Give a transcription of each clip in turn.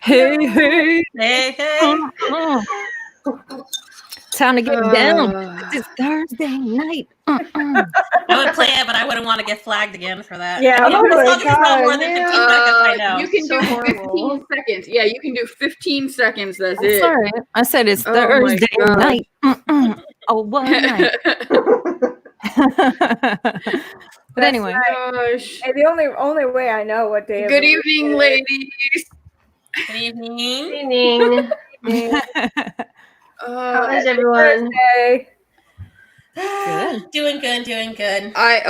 Hey, hey. Hey, hey. Time to get down. It's Thursday night. I would play it, but I wouldn't want to get flagged again for that. Yeah, I mean, oh as my long as it's not God, more than 15 seconds, I know. You can So do horrible. 15 seconds. Yeah, you can do 15 seconds. That's I'm it. sorry. I said it's Oh my Thursday God. night. Oh, what night? But anyway. Gosh. And the only way I know what day. Good evening, ladies. Good evening. Evening. How is everyone? Thursday. Good. Doing good. I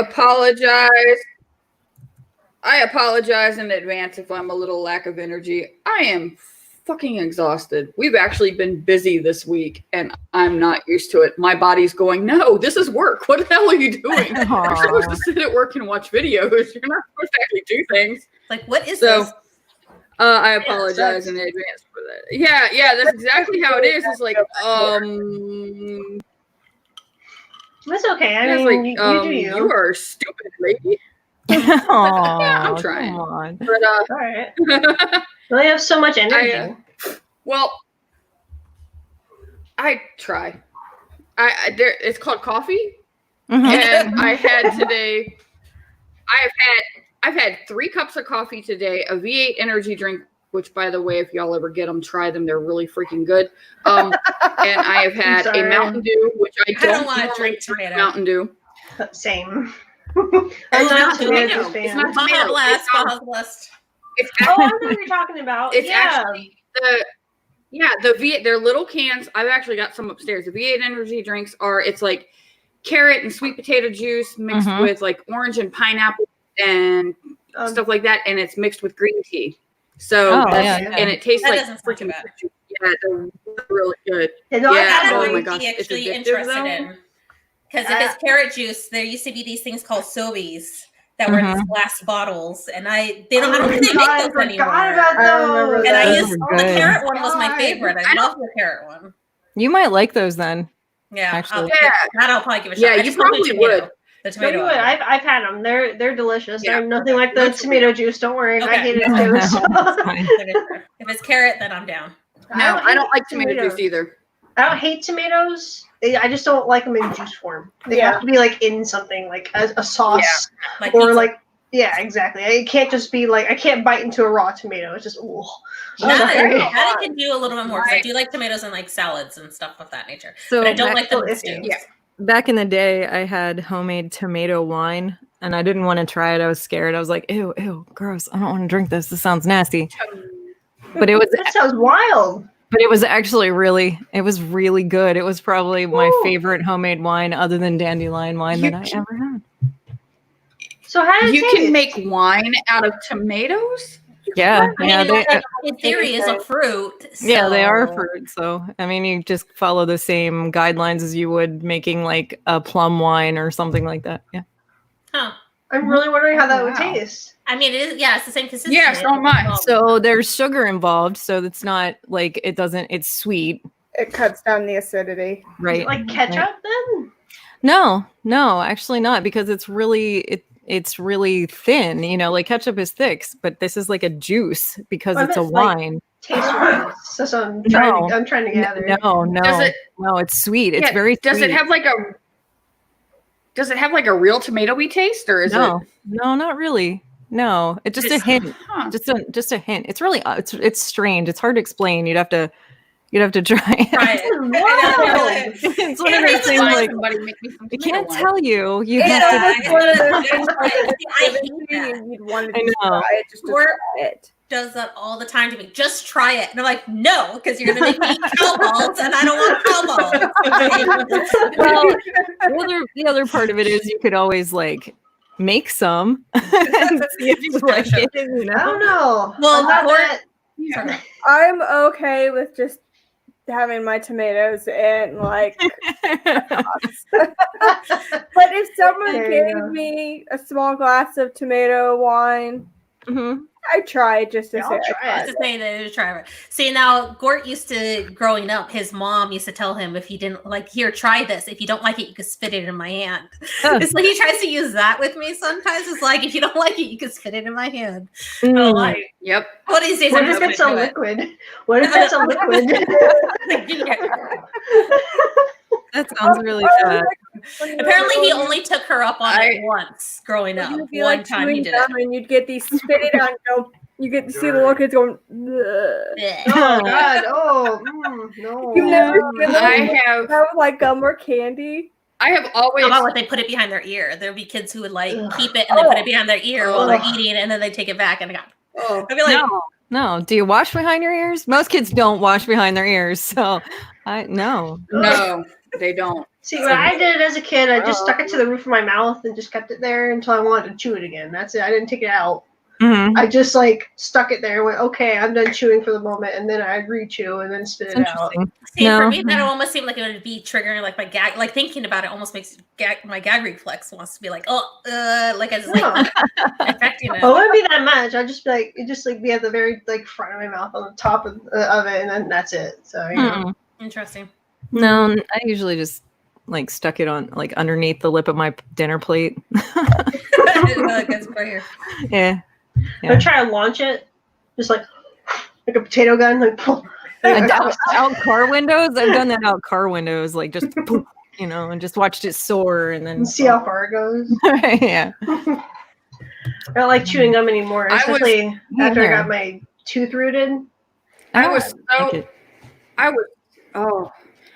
apologize in advance if I'm a little lack of energy. I am fucking exhausted. We've actually been busy this week, and I'm not used to it. My body's going, no, this is work. What the hell are you doing? You're supposed to sit at work and watch videos. You're not supposed to actually do things. Like, what is this? I apologize in advance for that. Yeah, that's exactly how it is. It's like, That's okay. I it's mean, like, you do you. you are stupid, lady. Aw, I'm trying. come on. But All right. You only have so much energy. well, I try. It's called coffee, and I had today. I've had 3 cups of coffee today. A V8 energy drink, which, by the way, if y'all ever get them, try them. They're really freaking good. And I have had a Mountain Dew, which I don't want to drink tomato. Mountain Dew. Same. I'm not tomato. fan. It's not Baja tomato. Blast. It's, Baja Blast. it's Oh, I know what you're talking about. It's yeah. actually the V8. They're little cans. I've actually got some upstairs. The V8 energy drinks it's like carrot and sweet potato juice mixed with like orange and pineapple and stuff like that, and it's mixed with green tea. So and it tastes like freaking bad. Yeah, they're really good. That's oh what my I'm gosh, it's actually addictive, interested though. in. Because if it's carrot juice, there used to be these things called Sobeys that were in these glass bottles, and I don't think they make those anymore. About those. And Those are the good. carrot one was my favorite. I love the carrot one. You might like those then. Yeah, actually. I'll probably give it a shot. Yeah, I you just love the probably tomato. would. The No, tomato. you would. I've had them. They're delicious. Yeah. They're nothing like the tomato juice. Don't worry. I hate it too. That's So. fine. If it's carrot, then I'm down. No, I don't like tomato juice either. I don't hate tomatoes. I just don't like them in juice form. They have to be like in something, like a sauce, Like or pizza. like exactly. It can't just be like I can't bite into a raw tomato. It's just That I can do a little bit more because I do like tomatoes in like salads and stuff of that nature. So but I don't like them in stews. Yeah. Back in the day, I had homemade tomato wine, and I didn't want to try it. I was scared. I was like, ew, gross. I don't want to drink this. This sounds nasty. But it was That sounds wild. But it was actually really good. It was probably my favorite homemade wine other than dandelion wine that I ever had. So how does You can make wine out of tomatoes? Yeah. I mean, in theory, is a fruit. Yeah, they are so- fruit. So, I mean, you just follow the same guidelines as you would making like a plum wine or something like that. Yeah. Huh. I'm really wondering how that would Wow. taste. I mean, it is. Yeah, it's the same consistency. Yeah, so am I. So there's sugar involved. So it's not like it's sweet. It cuts down the acidity. Right. Like ketchup then? No, actually not, because it's really thin, like ketchup is thick, but this is like a juice because it's a wine. Taste wise. That's what I'm trying to gather. No, it's sweet. It's very Does sweet. it have like a real tomatoey taste, or is it? No, not really. No, it's just a hint. Huh. Just a hint. It's really it's strange. It's hard to explain. You'd have to try it. Try it. It's one of those things like I can't tell you. You have to. I hate that. You'd want I to know. try it just to try it. Does that all the time to me. Just try it. And I'm like, no, because you're going to make me eat cow balls, and I don't want cow balls. Well, the other part of it is you could always like make some and see if you like it. I don't know. Well, I'm okay with just having my tomatoes and like but if someone There you gave go. me a small glass of tomato wine, I tried just to Yeah, say I'll I try tried. it. Just to say that try it. See, now Gort used to, growing up, his mom used to tell him if he didn't like, here, try this. If you don't like it, you can spit it in my hand. It's like he tries to use that with me sometimes. It's like, if you don't like it, you can spit it in my hand. Oh, like, Yep. what these days, What I'm if just it's a gonna do it. liquid? What if it's a liquid? Like, yeah. That sounds really bad. Apparently, he only took her up on it once growing up. You'd be One like time he chewing did gum and you'd get these spit it out and go. You get to see the little kids going. "Ugh." it. Oh God! Oh no! You've never seen them I have like gum or candy. always How about what they put it behind their ear? There'd be kids who would like Ugh. keep it and then put it behind their ear while they're Ugh. eating, and then they take it back and go. Oh. I'd be like, No. Do you wash behind your ears? Most kids don't wash behind their ears, so no. no, they don't. See, when I did it as a kid, I just stuck it to the roof of my mouth and just kept it there until I wanted to chew it again. That's it. I didn't take it out. Mhm. I just like stuck it there and went, okay, I'm done chewing for the moment, and then I'd re-chew and then spit It's it out. interesting. see, No. for me, that almost seemed like it would be triggering like my gag. Like thinking about it almost makes my gag reflex wants to be like, like I just like affecting it. Well, it wouldn't be that much. I'd just be like, it just like be at the very like front of my mouth on the top of it, and then that's it. So you know. Mm-mm. Interesting. No, I usually just like stuck it on like underneath the lip of my dinner plate. Like, that's right here. Yeah. I'd try to launch it, just like a potato gun, like. And out car windows. I've done that out car windows, like just poof, and just watched it soar and then And see how far it goes. yeah. I don't like chewing gum anymore, especially after I got my tooth rooted. I was like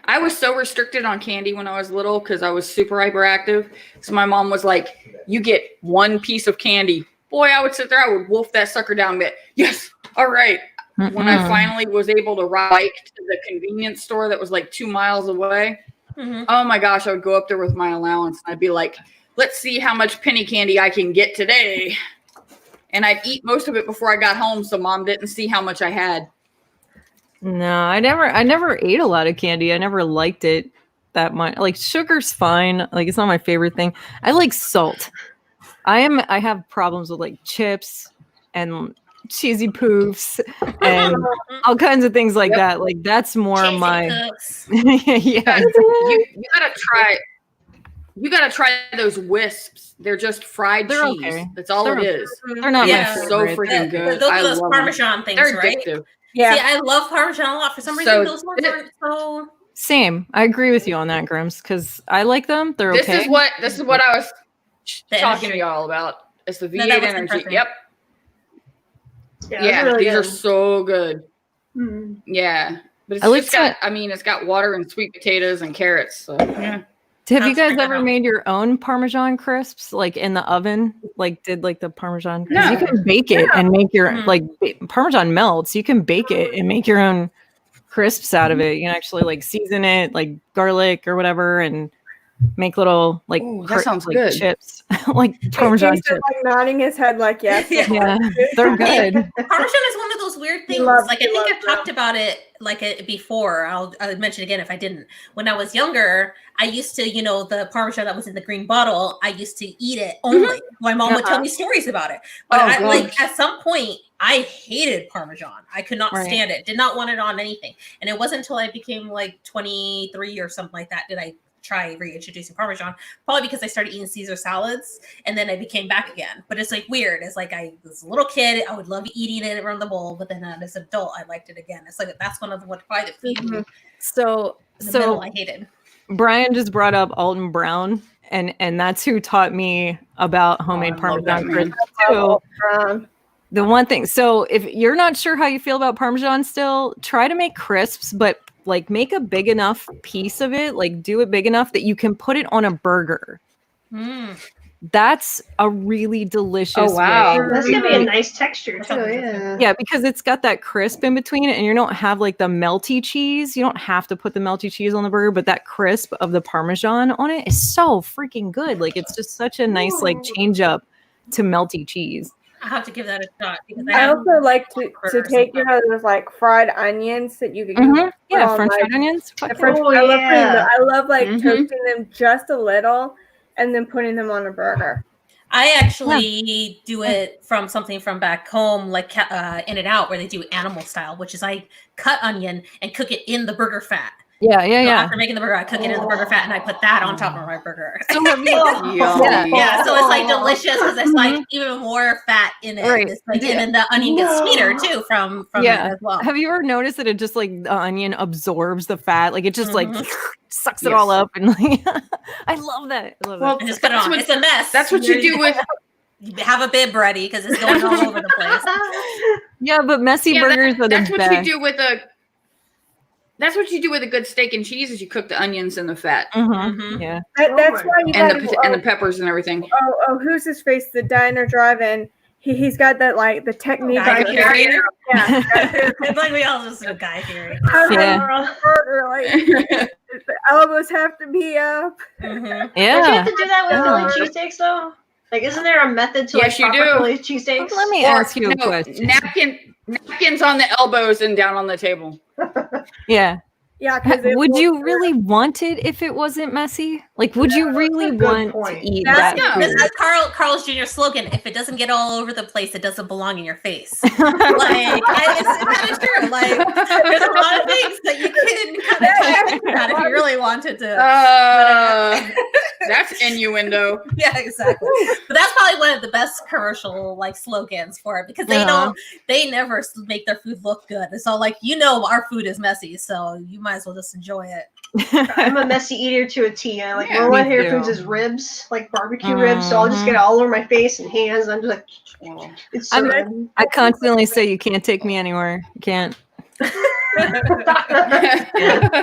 I was so restricted on candy when I was little because I was super hyperactive. So my mom was like, "You get one piece of candy." Boy, I would sit there, I would wolf that sucker down. But yes, all right. When I finally was able to ride to the convenience store that was like 2 miles away, oh my gosh, I would go up there with my allowance and I'd be like, "Let's see how much penny candy I can get today." And I'd eat most of it before I got home, so mom didn't see how much I had. No, I never ate a lot of candy. I never liked it that much. Like sugar's fine. Like it's not my favorite thing. I like salt. I have problems with like chips and cheesy poofs and all kinds of things like that. Like that's more Cheesy my cooks. yeah. You gotta try those wisps. They're just fried They're cheese. okay. That's all it is. They're not Yeah. my So favorite. freaking good. Those I are those love them. Parmesan things, They're right? addictive. Yeah. See, I love Parmesan a lot. For some reason, So those ones aren't so. Same. I agree with you on that, Grims, because I like them. They're This okay. is what I was The talking energy. to y'all about. It's the V8 No, that was energy. interesting. Yep. Yeah, really these are good. so good. Mhm. Yeah. But it's I like just got, it's got water and sweet potatoes and carrots. So yeah. Have you I'll guys check that ever out. made your own Parmesan crisps, like in the oven? Like did like the Parmesan? Because you No. can bake it and make your Mhm. like Parmesan melts. You can bake it and make your own crisps out of it. You can actually like season it, like garlic or whatever, and make little like Ooh, that sounds like good. chips, like Parmesan Jason's, chips. like nodding his head like yes. Yeah. Yeah, they're good. Parmesan is one of those weird things. love- Like I he think loves I've talked about it before. I'll mention again if I didn't. When I was younger, I used to, the Parmesan that was in the green bottle, I used to eat it only. My mom would tell me stories about it. But Oh, gosh. at some point, I hated Parmesan. I could not Right. stand it. Did not want it on anything. And it wasn't until I became like 23 or something like that did I try reintroducing Parmesan, probably because I started eating Caesar salads and then I became back again. But it's like weird. It's like I was a little kid, I would love eating it around the bowl, but then as an adult, I liked it again. It's like that's one of the probably the few So in the middle I hated. Brian just brought up Alton Brown, and that's who taught me about homemade I love that Parmesan man. crisps too. Um, The one thing, so if you're not sure how you feel about Parmesan still, try to make crisps, but like make a big enough piece of it, like do it big enough that you can put it on a burger. That's a really delicious Oh, wow. way. That's gonna be a nice texture That too. sounds Yeah. Yeah, because it's got that crisp in between it, and you don't have like the melty cheese. You don't have to put the melty cheese on the burger, but that crisp of the Parmesan on it is so freaking good. Like it's just such a nice like change up to melty cheese. I have to give that a shot because I also like to burgers take and those like fried onions that you can Yeah, on, French like, fried onions. Fuck the yeah. French, Oh, I love yeah. I love like Mhm. toasting them just a little and then putting them on a burger. I actually do it from something from back home, like In-N-Out, where they do animal style, which is I cut onion and cook it in the burger fat. Yeah. So after making the burger, I cook it in the burger fat, and I put that on top of my burger. So have you, Yeah, so it's like delicious because it's like even more fat in it. Right. It's like, and then the onion gets sweeter too from it as well. Have you ever noticed that it just like the onion absorbs the fat? Like it just like sucks it Yes. all up, and like I love that. I love Well, that. And just put it on. It's a mess. That's what you do with. You have a bib ready because it's going all over the place. Yeah, but messy burgers are the That's what best. you do with a. That's what you do with a good steak and cheese is you cook the onions in the fat Yeah. That's why you and got and the peppers and everything. who's his face? The diner drive-in. He's got that like the technique. Guy like, Fieri. Yeah. It's like we all just do Guy Fieri. Yeah. Burger, like the elbows have to be up. Mm-hmm. Don't you have Yeah. to do that with Philly cheesesteaks though? Like, isn't there a method to Yes, like you proper do. Philly cheesesteaks? Let me Or, ask you a no, question. napkins on the elbows and down on the table. Yeah. Yeah, because Would you really want it if it wasn't messy? Like, would you really that's a good want point. to eat That's that? this food? is Carl's Jr. slogan. If it doesn't get all over the place, it doesn't belong in your face. Like that is true. Like there's a lot of things that you can kind of talk about if you really wanted to. That's innuendo. Yeah, exactly. But that's probably one of the best commercial like slogans for it because they never make their food look good. It's all like, our food is messy, so you might as well just enjoy it. I'm a messy eater to a T. I like Yeah, one of my me favorite too. foods is ribs, like barbecue ribs. So I'll just get it all over my face and hands. I'm just like, it's so good. I constantly say you can't take me anywhere. You can't. I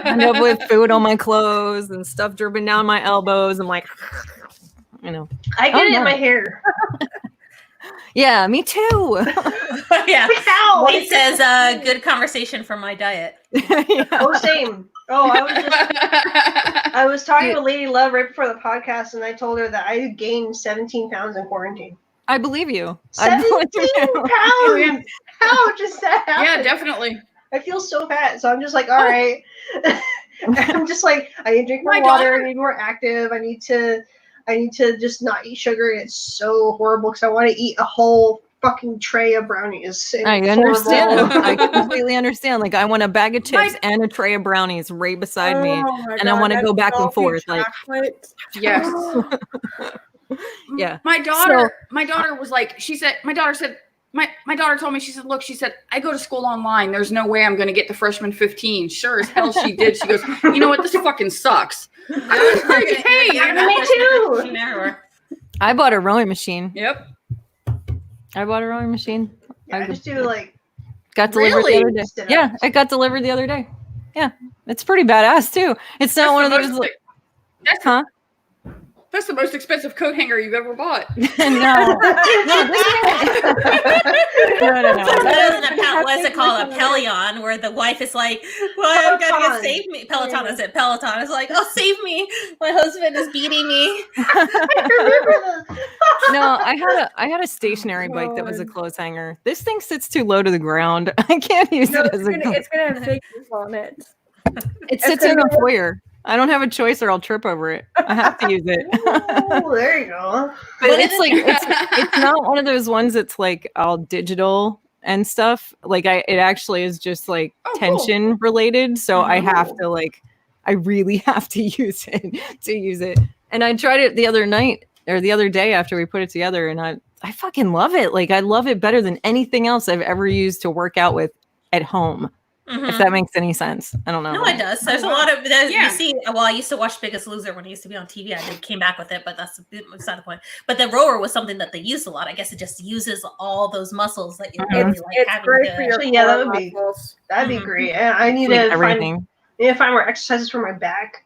end up with food on my clothes and stuff dripping down my elbows. I'm like, I get Oh, it no. in my hair. yeah, me too. Yeah. Ow! It says good conversation for my diet. Yeah. Oh, same. Oh, I was talking with Lady Love right before the podcast, and I told her that I gained 17 pounds in quarantine. I believe you. 17 pounds! How just that happen? Yeah, definitely. I feel so fat, so I'm just like, all right. I'm just like, I need to drink more My water. daughter- I need to be more active. I need to just not eat sugar. It's so horrible because I want to eat a whole fucking tray of brownies. And I it's understand. horrible. I completely understand. Like, I want a bag of chips and a tray of brownies right beside me. Oh my and I God, wanna that go back and salty forth, like- chocolate. Yes. Yeah. My daughter was like, my daughter told me, she said, look, I go to school online. There's no way I'm going to get the freshman 15. Sure as hell she did. She goes, you know what? This fucking sucks. I was like, hey, Me too. I bought a rowing machine. Yep. I bought a rowing machine. Yeah, I just do like, Got delivered Really? the other day. Yeah, it got delivered the other day. Yeah, it's pretty badass too. It's not one of those. Huh? That's the most expensive coat hanger you've ever bought. No, no, What's it called? A Pelion, where the wife is like, "Well, I've got to Peloton. save me." Peloton is it? Peloton is like, "Oh, save me! My husband is beating me." No, I had a stationary bike that was a clothes hanger. This thing sits too low to the ground. I can't use No, it as a. it's gonna have figures on it. It sits in the foyer. I don't have a choice, or I'll trip over it. I have to use it. oh, there you go. But What it's is like it? it's not one of those ones that's like all digital and stuff. Like it actually is just like cool. tension related. So I have to I really have to use it And I tried it the other day after we put it together, and I fucking love it. Like I love it better than anything else I've ever used to work out with at home. If that makes any sense. I don't know. No, it does. There's a lot of Yeah. you see. Well, I used to watch Biggest Loser when it used to be on TV. I came back with it, but that's beside the point. But the rower was something that they used a lot. I guess it just uses all those muscles that you really like It's having great to. for your Actually, yeah, that core would be- muscles. That'd be great. And I need Like to everything. find more exercises for my back.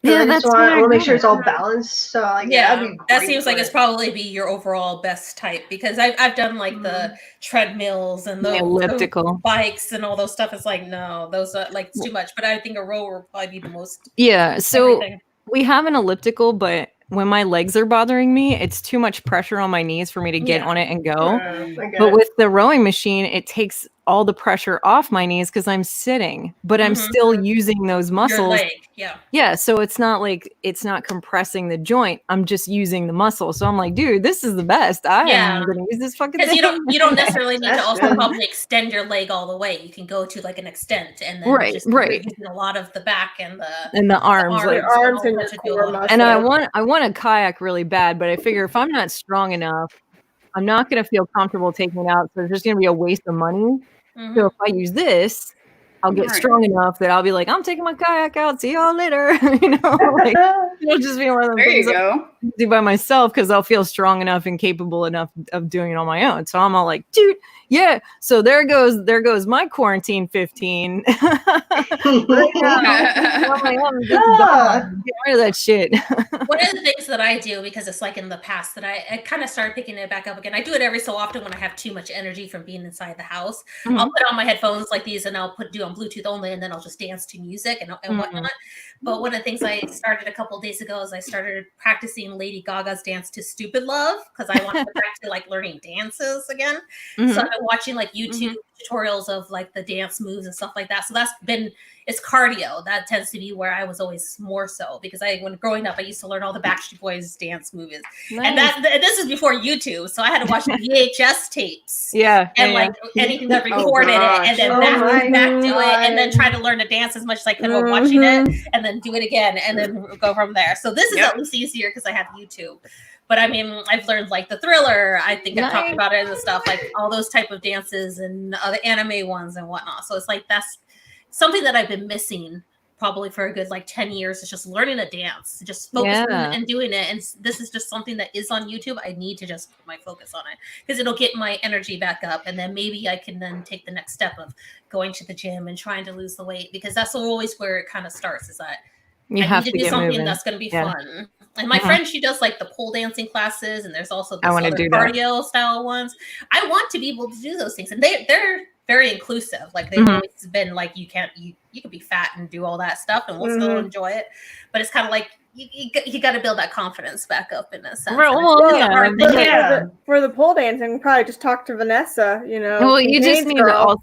Yeah, I that's just want what I to make sure it's all got. balanced. So like, Yeah, that'd be that great seems like for it's it. probably be your overall best type because I've done like the treadmills and The elliptical. bikes and all those stuff. It's like no, those are like it's too much. But I think a rower would probably be the most. Yeah. So everything. we have an elliptical, but when my legs are bothering me, it's too much pressure on my knees for me to get Yeah. on it and go. I get But it. with the rowing machine, it takes all the pressure off my knees because I'm sitting, but I'm still using those Your muscles. leg, yeah. Yeah, so it's not like it's not compressing the joint. I'm just using the muscle. So I'm like, dude, this is the best. I am gonna use this fucking Because thing. you don't necessarily need to That's also good. probably extend your leg all the way. You can go to like an extent and then Right, just right. using a lot of the back and the arms, like, Your arms and all your to do a core lot of- muscles. and I want a kayak really bad, but I figure if I'm not strong enough, I'm not gonna feel comfortable taking it out. So it's just gonna be a waste of money. Mhm. So if I use this, I'll get Right. strong enough that I'll be like, I'm taking my kayak out. See y'all later. You know, like it'll just be one of the There you things go. I'll do by myself because I'll feel strong enough and capable enough of doing it on my own. So I'm all like, dude, yeah. So there goes my quarantine 15. Right now, on my own, just gone. Get rid of that shit. One of the things that I do, because it's like in the past that I kind of started picking it back up again. I do it every so often when I have too much energy from being inside the house. I'll put on my headphones like these and I'll do on Bluetooth only, and then I'll just dance to music and whatnot. But one of the things I started a couple of days ago is I started practicing Lady Gaga's dance to Stupid Love because I wanted to get back to like learning dances again. So I've been watching like YouTube tutorials of like the dance moves and stuff like that. So it's cardio. That tends to be where I was always more so because when growing up, I used to learn all the Backstreet Boys dance moves. And this is before YouTube. So I had to watch VHS tapes. Yeah. And like anything that recorded it and then back to it and then try to learn to dance as much as I could while watching it and then do it again and then go from there. So this is at least easier because I have YouTube. But I mean, I've learned like the Thriller. I think I've talked about it and stuff, like all those type of dances and other anime ones and whatnot. So it's like that's something that I've been missing probably for a good like 10 years. Is just learning a dance, just focusing and doing it. And this is just something that is on YouTube. I need to just put my focus on it because it'll get my energy back up. And then maybe I can then take the next step of going to the gym and trying to lose the weight because that's always where it kind of starts is that you I have need to do something that's going to be fun. And my friend, she does like the pole dancing classes, and there's also this other cardio style ones. I want to be able to do those things, and they're very inclusive. Like they've always been like you can be fat and do all that stuff, and we'll still enjoy it. But it's kind of like you got to build that confidence back up in a sense. For the pole dancing, probably just talk to Vanessa. You know, well, you just need to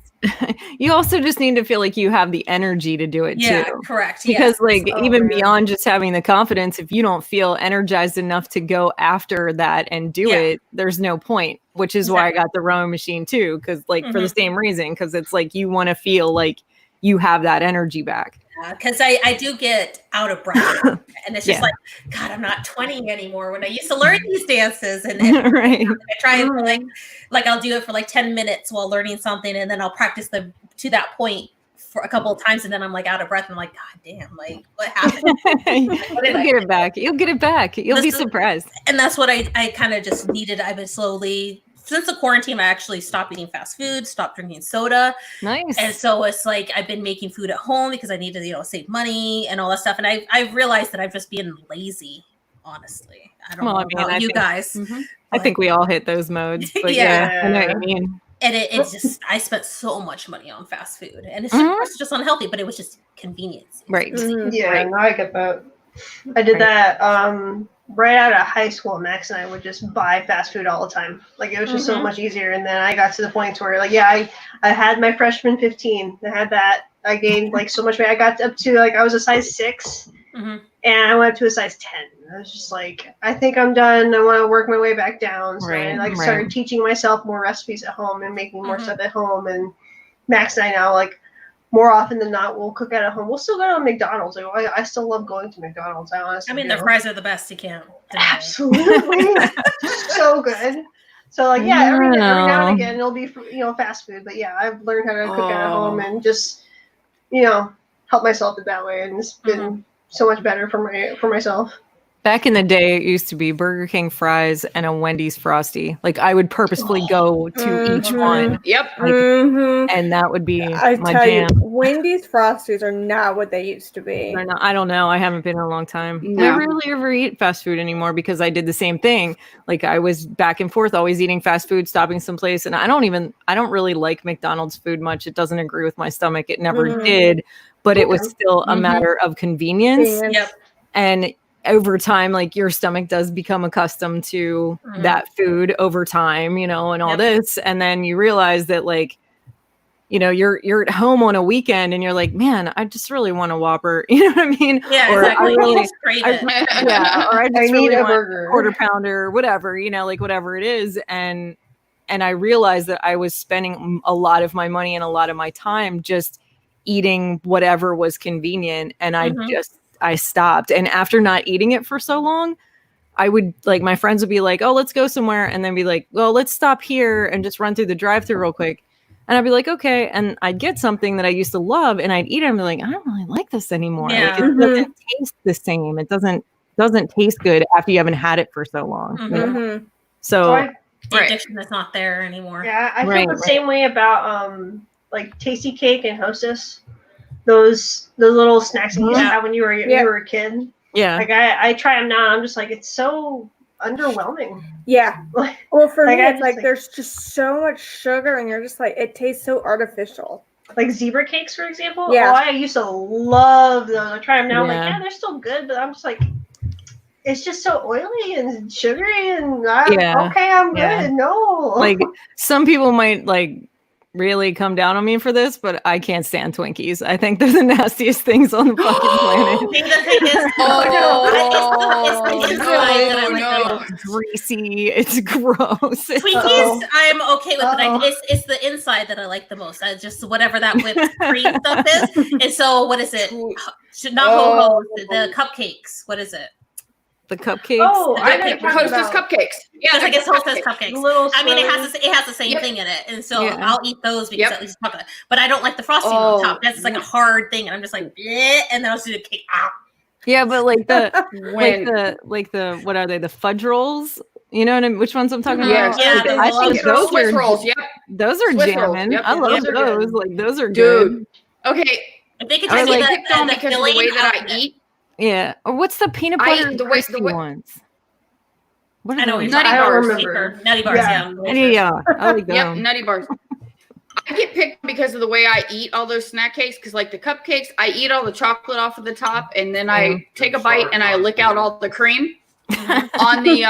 you also just need to feel like you have the energy to do it too. Correct. Because even beyond just having the confidence, if you don't feel energized enough to go after that and do it, there's no point. Which is why I got the rowing machine too, because for the same reason, because it's like you want to feel like you have that energy back. Because I do get out of breath, and it's just like, God, I'm not 20 anymore. When I used to learn these dances, and I try and like I'll do it for like 10 minutes while learning something, and then I'll practice them to that point for a couple of times, and then I'm like out of breath. I'm like, God damn, like what happened? You'll get it back. You'll get it back. You'll be surprised. And that's what I kind of just needed. I've been slowly. Since the quarantine, I actually stopped eating fast food, stopped drinking soda. Nice. And so it's like I've been making food at home because I need to, save money and all that stuff. And I've realized that I've just been lazy, honestly. I don't know about you guys. I think we all hit those modes. But I know what you mean. And it just, I spent so much money on fast food. And it's just unhealthy, but it was just convenience. Right. Yeah, no, I get that. I did that right out of high school. Max and I would just buy fast food all the time. Like it was just so much easier. And then I got to the point where I had my freshman 15. I had that. I gained like so much weight. I got up to I was a size 6 and I went up to a size 10. I was just like, I think I'm done. I want to work my way back down. So I started teaching myself more recipes at home and making more stuff at home. And Max and I now more often than not, we'll cook at home. We'll still go to McDonald's. I still love going to McDonald's. I mean, their fries are the best. You can't deny. Absolutely, so good. So every now and again it'll be fast food. But I've learned how to cook at home and just help myself in that way, and it's been so much better for myself. Back in the day, it used to be Burger King fries and a Wendy's Frosty. Like I would purposefully go to each one. Yep. And that would be my jam. Wendy's Frosties are not what they used to be. I don't know. I haven't been in a long time. No. I rarely ever eat fast food anymore because I did the same thing. Like I was back and forth, always eating fast food, stopping someplace. And I don't really like McDonald's food much. It doesn't agree with my stomach. It never did. But it was still a matter of convenience. Yep. And over time, your stomach does become accustomed to that food over time, and all this. And then you realize that you're at home on a weekend and you're like, man, I just really want a Whopper. You know what I mean? Yeah, Or exactly. I really, You just crave it. or I just I need really a want burger. quarter pounder, whatever, like whatever it is. And I realized that I was spending a lot of my money and a lot of my time just eating whatever was convenient. And I stopped. And after not eating it for so long, I would like, my friends would be like, oh, let's go somewhere. And then be like, well, let's stop here and just run through the drive-thru real quick. And I'd be like, okay. And I'd get something that I used to love and I'd eat it and be like, I don't really like this anymore. Yeah. Like, it doesn't taste the same. It doesn't taste good after you haven't had it for so long. So the addiction is not there anymore. Yeah, I feel the same way about like Tasty Cake and Hostess. Those little snacks that you used to have when you were a kid. Yeah. Like I try them now. I'm just like, it's so underwhelming. Yeah. Well, for Like, me, I it's just, like like- there's just so much sugar, and you're just like, it tastes so artificial. Like zebra cakes, for example. Yeah. Oh, I used to love those. I try them now. I'm like, Yeah. yeah, they're still good, but I'm just like, it's just so oily and sugary, and Yeah. okay, I'm good. Yeah. No. like some people might like really come down on me for this, but I can't stand Twinkies. I think they're the nastiest things on the fucking planet. The thing is, it's the inside that I like the most. Greasy. It's gross. Twinkies, I'm okay with, but it's the inside that I like the most. I just whatever that whipped cream stuff is. And so, what is it? Not ho-hos, the cupcakes. What is it? The cupcakes. Oh, The I know cupcake- you're talking Hostess about. cupcakes. Yeah, It's like it's Hostess cupcakes. Little I mean, it swirly. has the same thing in it, and so Yeah. I'll eat those because at least chocolate. But I don't like the frosting on top. That's just like a hard thing, and I'm just like, bleh, and then I'll do the cake. Ah. Yeah, but like the When like the what are they? The fudge rolls. You know what I mean? Which ones I'm talking Yes. about? Yeah, Like, the I Swiss think those Swiss are rolls. Yep. those are Swiss rolls, jamming. yep, I love those are those. good. Like those are good. Dude. Okay. If they could I just like be picked on the because of the filling way that of I it. eat. Yeah. Or what's the peanut I butter eat the way- crispy ones? What are I know what those? you're Nutty talking I about. don't bars. remember. Nutty bars, Yeah. Yeah, I like them. Yep, nutty bars. I get picked because of the way I eat all those snack cakes. Because like the cupcakes, I eat all the chocolate off of the top, and then I take a bite and I lick out all the cream. On the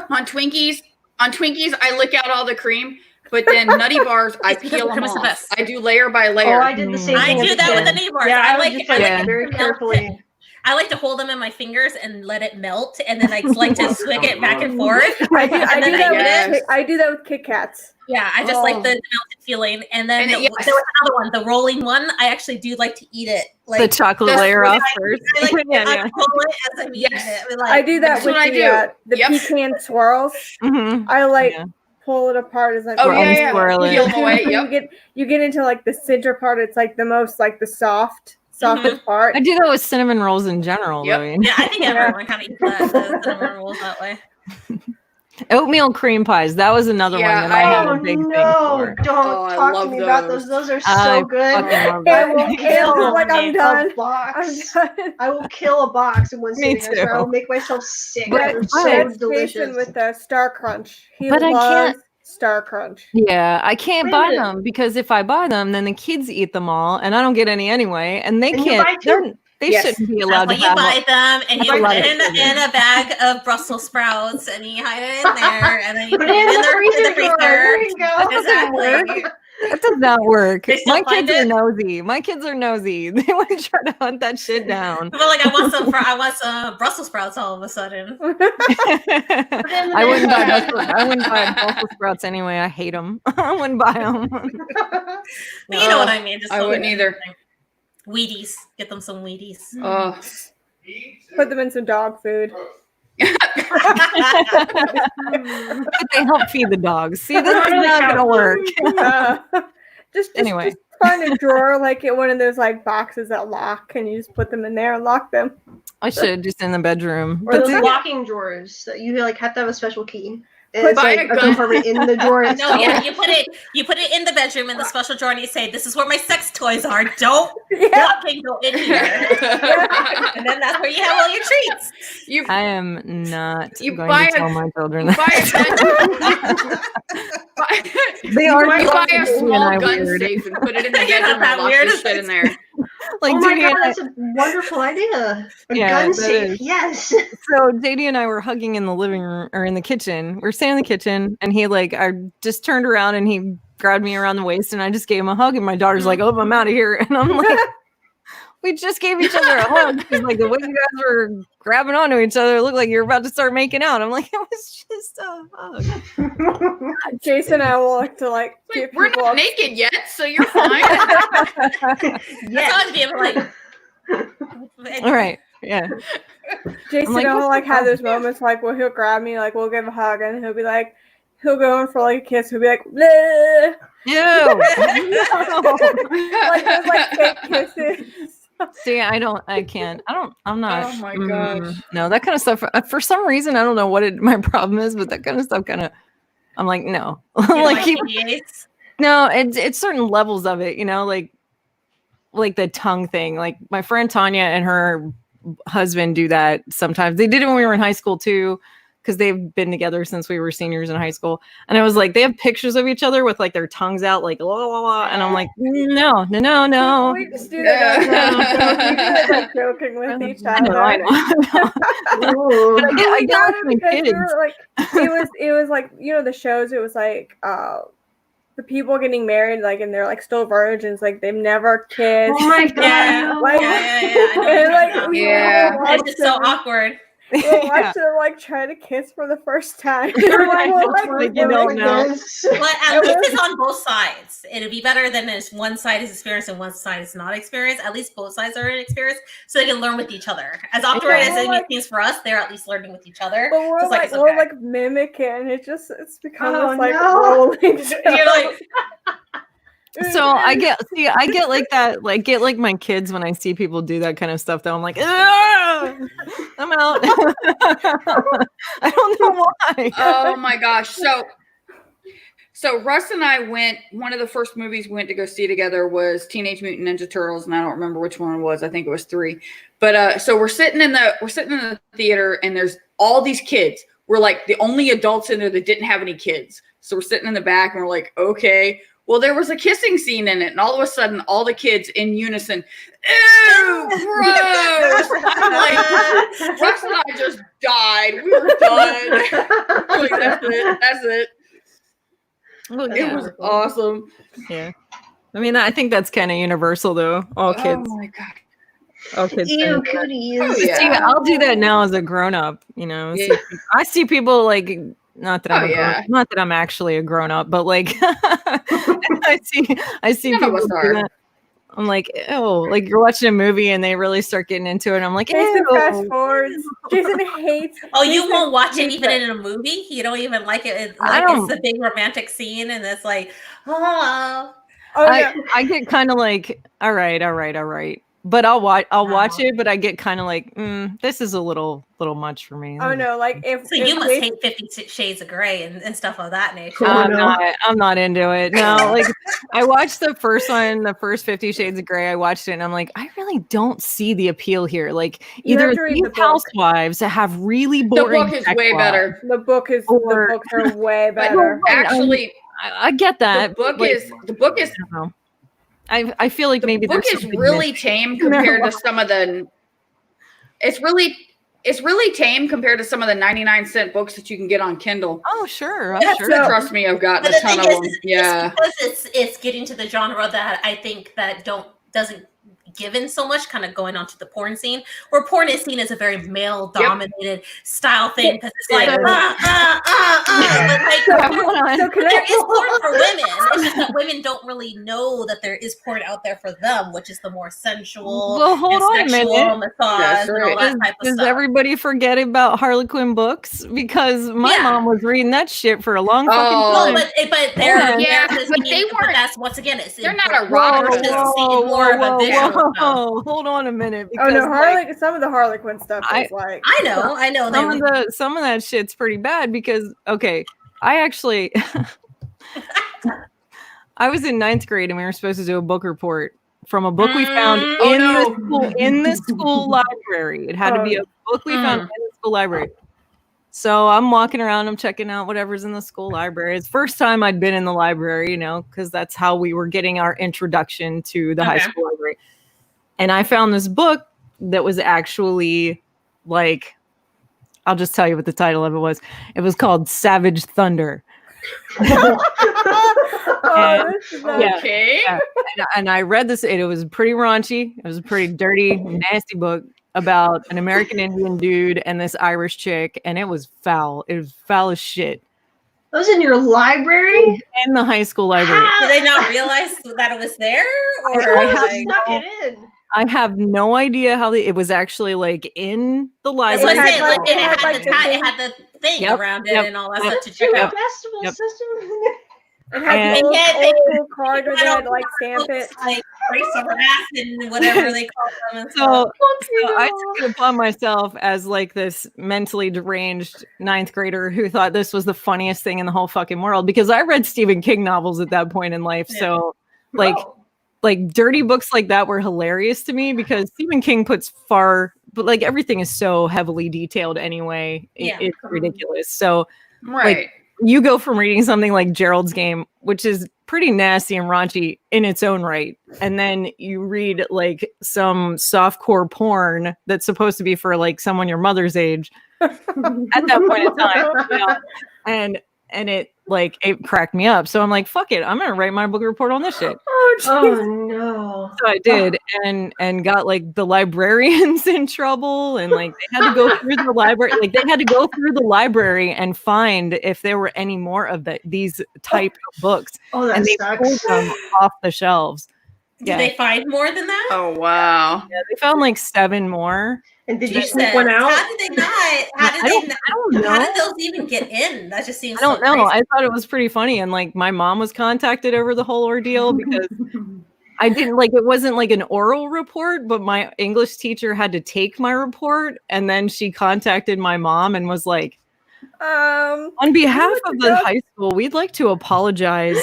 on Twinkies, I lick out all the cream. But then nutty bars, I It's because peel the them cream is the off. best. I do layer by Oh, layer. I did the same I thing. do as a that with kid. the nutty bars. Yeah, I I would like just I like like Yeah. to very melt it. carefully. I like to hold them in my fingers and let it melt, and then I like to swig it back and forth. I do And then that Yes. with I do that with Kit Kats. Yeah, I just like the melted feeling. And then And there yes. was another one, the rolling one. I actually do like to eat it. The Like chocolate That's layer what off first. I like to yeah. unroll it as I'm eating Yes. it. I mean, like, I do that That's with what I the do. Yep. pecan swirls. Mhm. I like Yeah. pull it apart as I Oh Or yeah, yeah. unswirl it. Peel them away. you Yep. get into like the center part. It's like the most like the softest part. I do that with cinnamon rolls in general, Yep. though. Yeah, I think everyone kind of eats that. The cinnamon rolls that way. Oatmeal cream pies. That was another Yeah, one that I had Oh a big thing no! for. Don't Oh, I talk to love me about those. those. Those are I so good. fucking love I will that. kill like I'm done. A box. I'm done. I will kill a box in one Me sitting. I swear, I will too. make myself sick. But- They're but- so That's delicious. Jason with the Star Crunch. He But I loves can't- Star Crunch. Yeah, I can't Wait a buy minute. them because if I buy them, then the kids eat them all, and I don't get any anyway. And they And you can't. buy two? They Yes. shouldn't be That's allowed why to you have. buy them and That's you a lot put of it in a bag of Brussels sprouts and you hide it in there and then you Put put it in the freezer the drawer. There you go. Exactly. That does not work. They still My find kids are it? nosy. My kids are nosy. They want to try to hunt that shit down. But like I want some Brussels sprouts all of a sudden. I wouldn't buy Brussels sprouts anyway. I hate them. I wouldn't buy them. But you know what I mean. Just I something wouldn't either. interesting. Wheaties. Get them some Wheaties. Oh, Put them in some dog food. But they help feed the dogs. See, this is not going to work. Just Anyway. just find a drawer like it one of those like boxes that lock, and you just put them in there and lock them. I should just in the bedroom. Or But those the- locking drawers that you like have to have a special key. And Put it's buy like a a gun. compartment in the drawer No, itself. yeah, you put it in the bedroom in the special drawer and you say, "This is where my sex toys are. Don't Yeah. fucking go in here." And then that's where you have all your treats. you I am not You going buy to a- tell my children buy that. a gun. They are You buy a Judy and small I gun weird. safe and put it in the You're bedroom not that and lock weird. your shit in there. Like Oh my Judy god, and I, that's a wonderful idea. A Yeah, gun that safe. is. Yes. so JD and I were hugging in the living room or in the kitchen. We're standing in the kitchen and he like I just turned around and he grabbed me around the waist, and I just gave him a hug. And my daughter's like, "Oh, I'm out of here," and I'm like. We just gave each other a hug. She's like, the way you guys were grabbing onto each other, it looked like you were about to start making out. I'm like, it was just a hug. Jason and I will like to like Wait, get we're people not up. naked yet, so you're fine. That's all I'd be able to like. All right. Yeah. Jason like, and I will what like the have fuck? those moments like where he'll grab me, like we'll give a hug, and he'll be like, he'll go in for like a kiss. He'll be like, bleh. Ew. Like those like fake kisses. See, I'm not. Oh my gosh. No, that kind of stuff. For some reason, I don't know what my problem is, but that kind of stuff kind of, I'm like, no. You know, like, like PDAs? no, it's certain levels of it, like the tongue thing. Like my friend Tanya and her husband do that sometimes. They did it when we were in high school too, because they've been together since we were seniors in high school. And I was like, they have pictures of each other with like their tongues out, like la, la, la, and I'm like, no. We just do that. We do it like joking with each other. I know. I get got with it my because we kids. were like, it was like, you know, the shows. It was like the people getting married, like, and they're like still virgins, like they've never kissed. Oh my god. Yeah. Like, Yeah. I know and, what like, you're we talking Yeah. all about. It's watched just so them- awkward. we'll Yeah. watch them like try to kiss for the first time. Like, you don't know. But at least it's on both sides. It'd be better than if one side is experienced and one side is not experienced. At least both sides are inexperienced, so they can learn with each other. As awkward Yeah. as it seems for us, they're at least learning with each other. But we're So it's like, it's we'll okay. like mimic it, and it's become Oh, this like no. rolling. You're like, So I get like that, like get like my kids when I see people do that kind of stuff though. I'm like, "Ugh, I'm out. I don't know why. Oh my gosh. So Russ and I went, one of the first movies we went to go see together was Teenage Mutant Ninja Turtles, and I don't remember which one it was. I think it was 3. But so we're sitting in the theater, and there's all these kids. We're like the only adults in there that didn't have any kids. So we're sitting in the back, and we're like, okay. Well, there was a kissing scene in it, and all of a sudden, all the kids in unison, ew, gross! Like, Russ and I just died. We were done. Like, that's it. Well, It yeah. was awesome. Yeah. I mean, I think that's kind of universal though. All kids, Oh my god. all kids. Ew, kinda- cooties. Oh, yeah. See, I'll do that now as a grown up. Yeah. I see people like. Not that Oh, I'm a yeah. grown, not that I'm actually a grown up, but like I see None of people us do are. that. I'm like, ew, like you're watching a movie and they really start getting into it. I'm like, Jason fast ew. forwards. Jason hates. oh, you Jason won't watch it hates even in a movie? You don't even like it? I Like, don't- it's the big romantic scene, and it's like, oh. Oh yeah. I get kind of like, all right. But I'll watch it, but I get kind of like, this is a little much for me. Oh no, like if So if you must Jason- hate 50 Shades of Grey and stuff of that nature. Oh, I'm not into it. No, like I watched the first one, the first 50 Shades of Grey. I watched it and I'm like, I really don't see the appeal here. Like You have either to read these the book. housewives that have really The boring book is sex way lives. better. the books are way But better. actually, I get that. the book but, like, is I don't know. I feel like the maybe book there's is something really missing. tame compared to some of the. It's really tame compared to some of the 99-cent books that you can get on Kindle. Oh sure, I'm That's sure. so- Trust me, I've gotten But a the ton thing of is, them. it's Yeah. because it's getting to the genre that I think that doesn't given so much, kind of going onto the porn scene, where porn is seen as a very male dominated style thing, because it's like Yeah. but like So can there I? is porn for women. It's just that women don't really know that there is porn out there for them, which is the more sensual, Well, hold and on a sexual minute. massage That's and all right. that type of Does stuff. everybody forget about Harlequin books? Because my Yeah. mom was reading that shit for a long Oh. fucking Well, time. but they're Yeah, they're but they but weren't- that's once again it's they're not important erotic. to see more of a visual stuff. Hold on a minute. Oh no, Because, some of the Harlequin stuff is like. I know. some of that shit's pretty bad because I actually I was in 9th grade and we were supposed to do a book report from a book we found in the school library. It had to be a book we found in the school library. So I'm walking around, I'm checking out whatever's in the school library. It's the first time I'd been in the library, because that's how we were getting our introduction to the high school library. And I found this book that was actually like, I'll just tell you what the title of it was. It was called Savage Thunder. Oh, this is Yeah. Okay. Yeah. And I read this, and it was pretty raunchy. It was a pretty dirty, nasty book about an American Indian dude and this Irish chick, and it was foul. It was foul as shit. That was in your library? In the high school library. Did they not realize that it was there? Or I How have they like, snuck it in? I have no idea how it was actually like in the that's what library. I say. Like, and it had, like, it had the thing Yep, around it yep, and all that yep. stuff to That's check your out. festival Yep. system? It had And- the old, Yeah, old school card where they had to like stamp it. Like race over ass and whatever they call them. And So, stuff. I took it upon myself as like this mentally deranged 9th grader who thought this was the funniest thing in the whole fucking world, because I read Stephen King novels at that point in life. Yeah. So like Oh. like dirty books like that were hilarious to me, because Stephen King puts but like everything is so heavily detailed anyway. Yeah. It's ridiculous. So Right. you go from reading something like Gerald's Game, which is pretty nasty and raunchy in its own right, and then you read like some softcore porn that's supposed to be for like someone your mother's age at that point in time, you know? and it like it cracked me up. So I'm like, fuck it, I'm gonna write my book report on this shit. Oh, Oh jeez. no. So I did, and got like the librarians in trouble, and like they had to go through the library, like they had to go through the library and find if there were any more of these type of books, Oh, that and they pulled sucks. them off the shelves. Did they find more than that? Oh wow. Yeah, they found like 7 more. And did you Jesus, sneak one out? how did they not? How did I don't know. How did those even get in? That just seems. I don't so know. crazy. I thought it was pretty funny, and like my mom was contacted over the whole ordeal because I didn't like it wasn't like an oral report, but my English teacher had to take my report, and then she contacted my mom and was like, on behalf of the high school, we'd like to apologize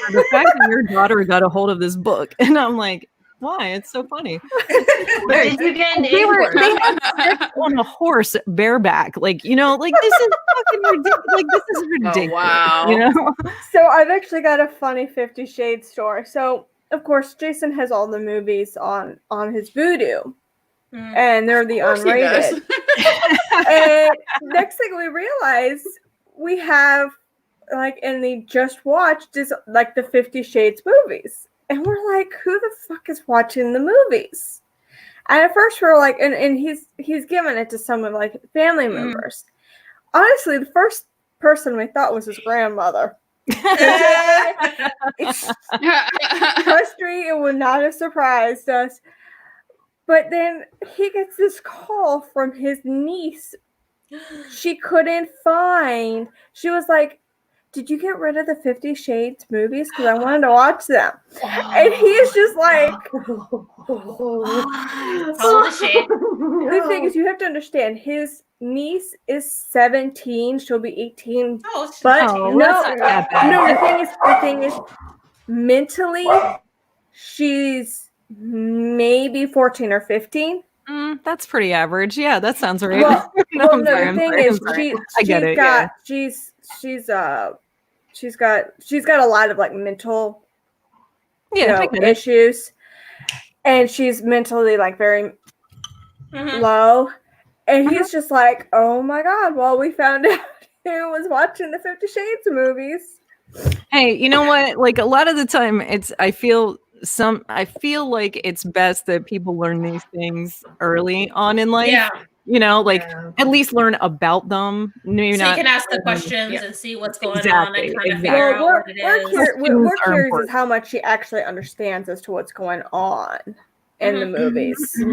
for the fact that your daughter got a hold of this book. And I'm like, why? It's so funny. Where did you get an They A were for it? they had sex on a horse bareback, like, you know, like this is fucking ridiculous. Like this is ridiculous. wow. You know? So I've actually got a funny 50 Shades story. So of course Jason has all the movies on his Vudu, Mm. and they're the Of course he does. unrated. And next thing we realize, we have like, and they just watched is like the 50 Shades movies, and we're like, who the fuck is watching the movies? And at first we're like, and he's given it to some of like family members. Honestly, the first person we thought was his grandmother. It's history, it would not have surprised us. But then he gets this call from his niece. She couldn't find. She was like, did you get rid of the 50 Shades movies? Because I wanted to watch them. And he's just like, All the shade. the thing is, you have to understand, his niece is 17. She'll be 18. Oh, it's But just- Oh, no, that's not that bad. no, the thing is, mentally, she's maybe 14 or 15. That's pretty average. Yeah, that sounds right. Well, No, well, I'm no, sorry, the I'm thing sorry, is, I'm sorry. she's get it, got, yeah. she's got a lot of like mental, Yeah, I get it. issues, and she's mentally like very Mhm. low. And he's just like, oh my god! Well, we found out who was watching the 50 Shades movies. Hey, you know what? Like a lot of the time, I feel like it's best that people learn these things early on in life. Yeah. You know, like Yeah. at least learn about them. Maybe So you not. can ask the questions Yeah. and see what's going on Exactly, and kind of exactly. figure Well, out we're what it we're, is. we're Questions are curious important. as how much she actually understands as to what's going on in the Mhm. movies.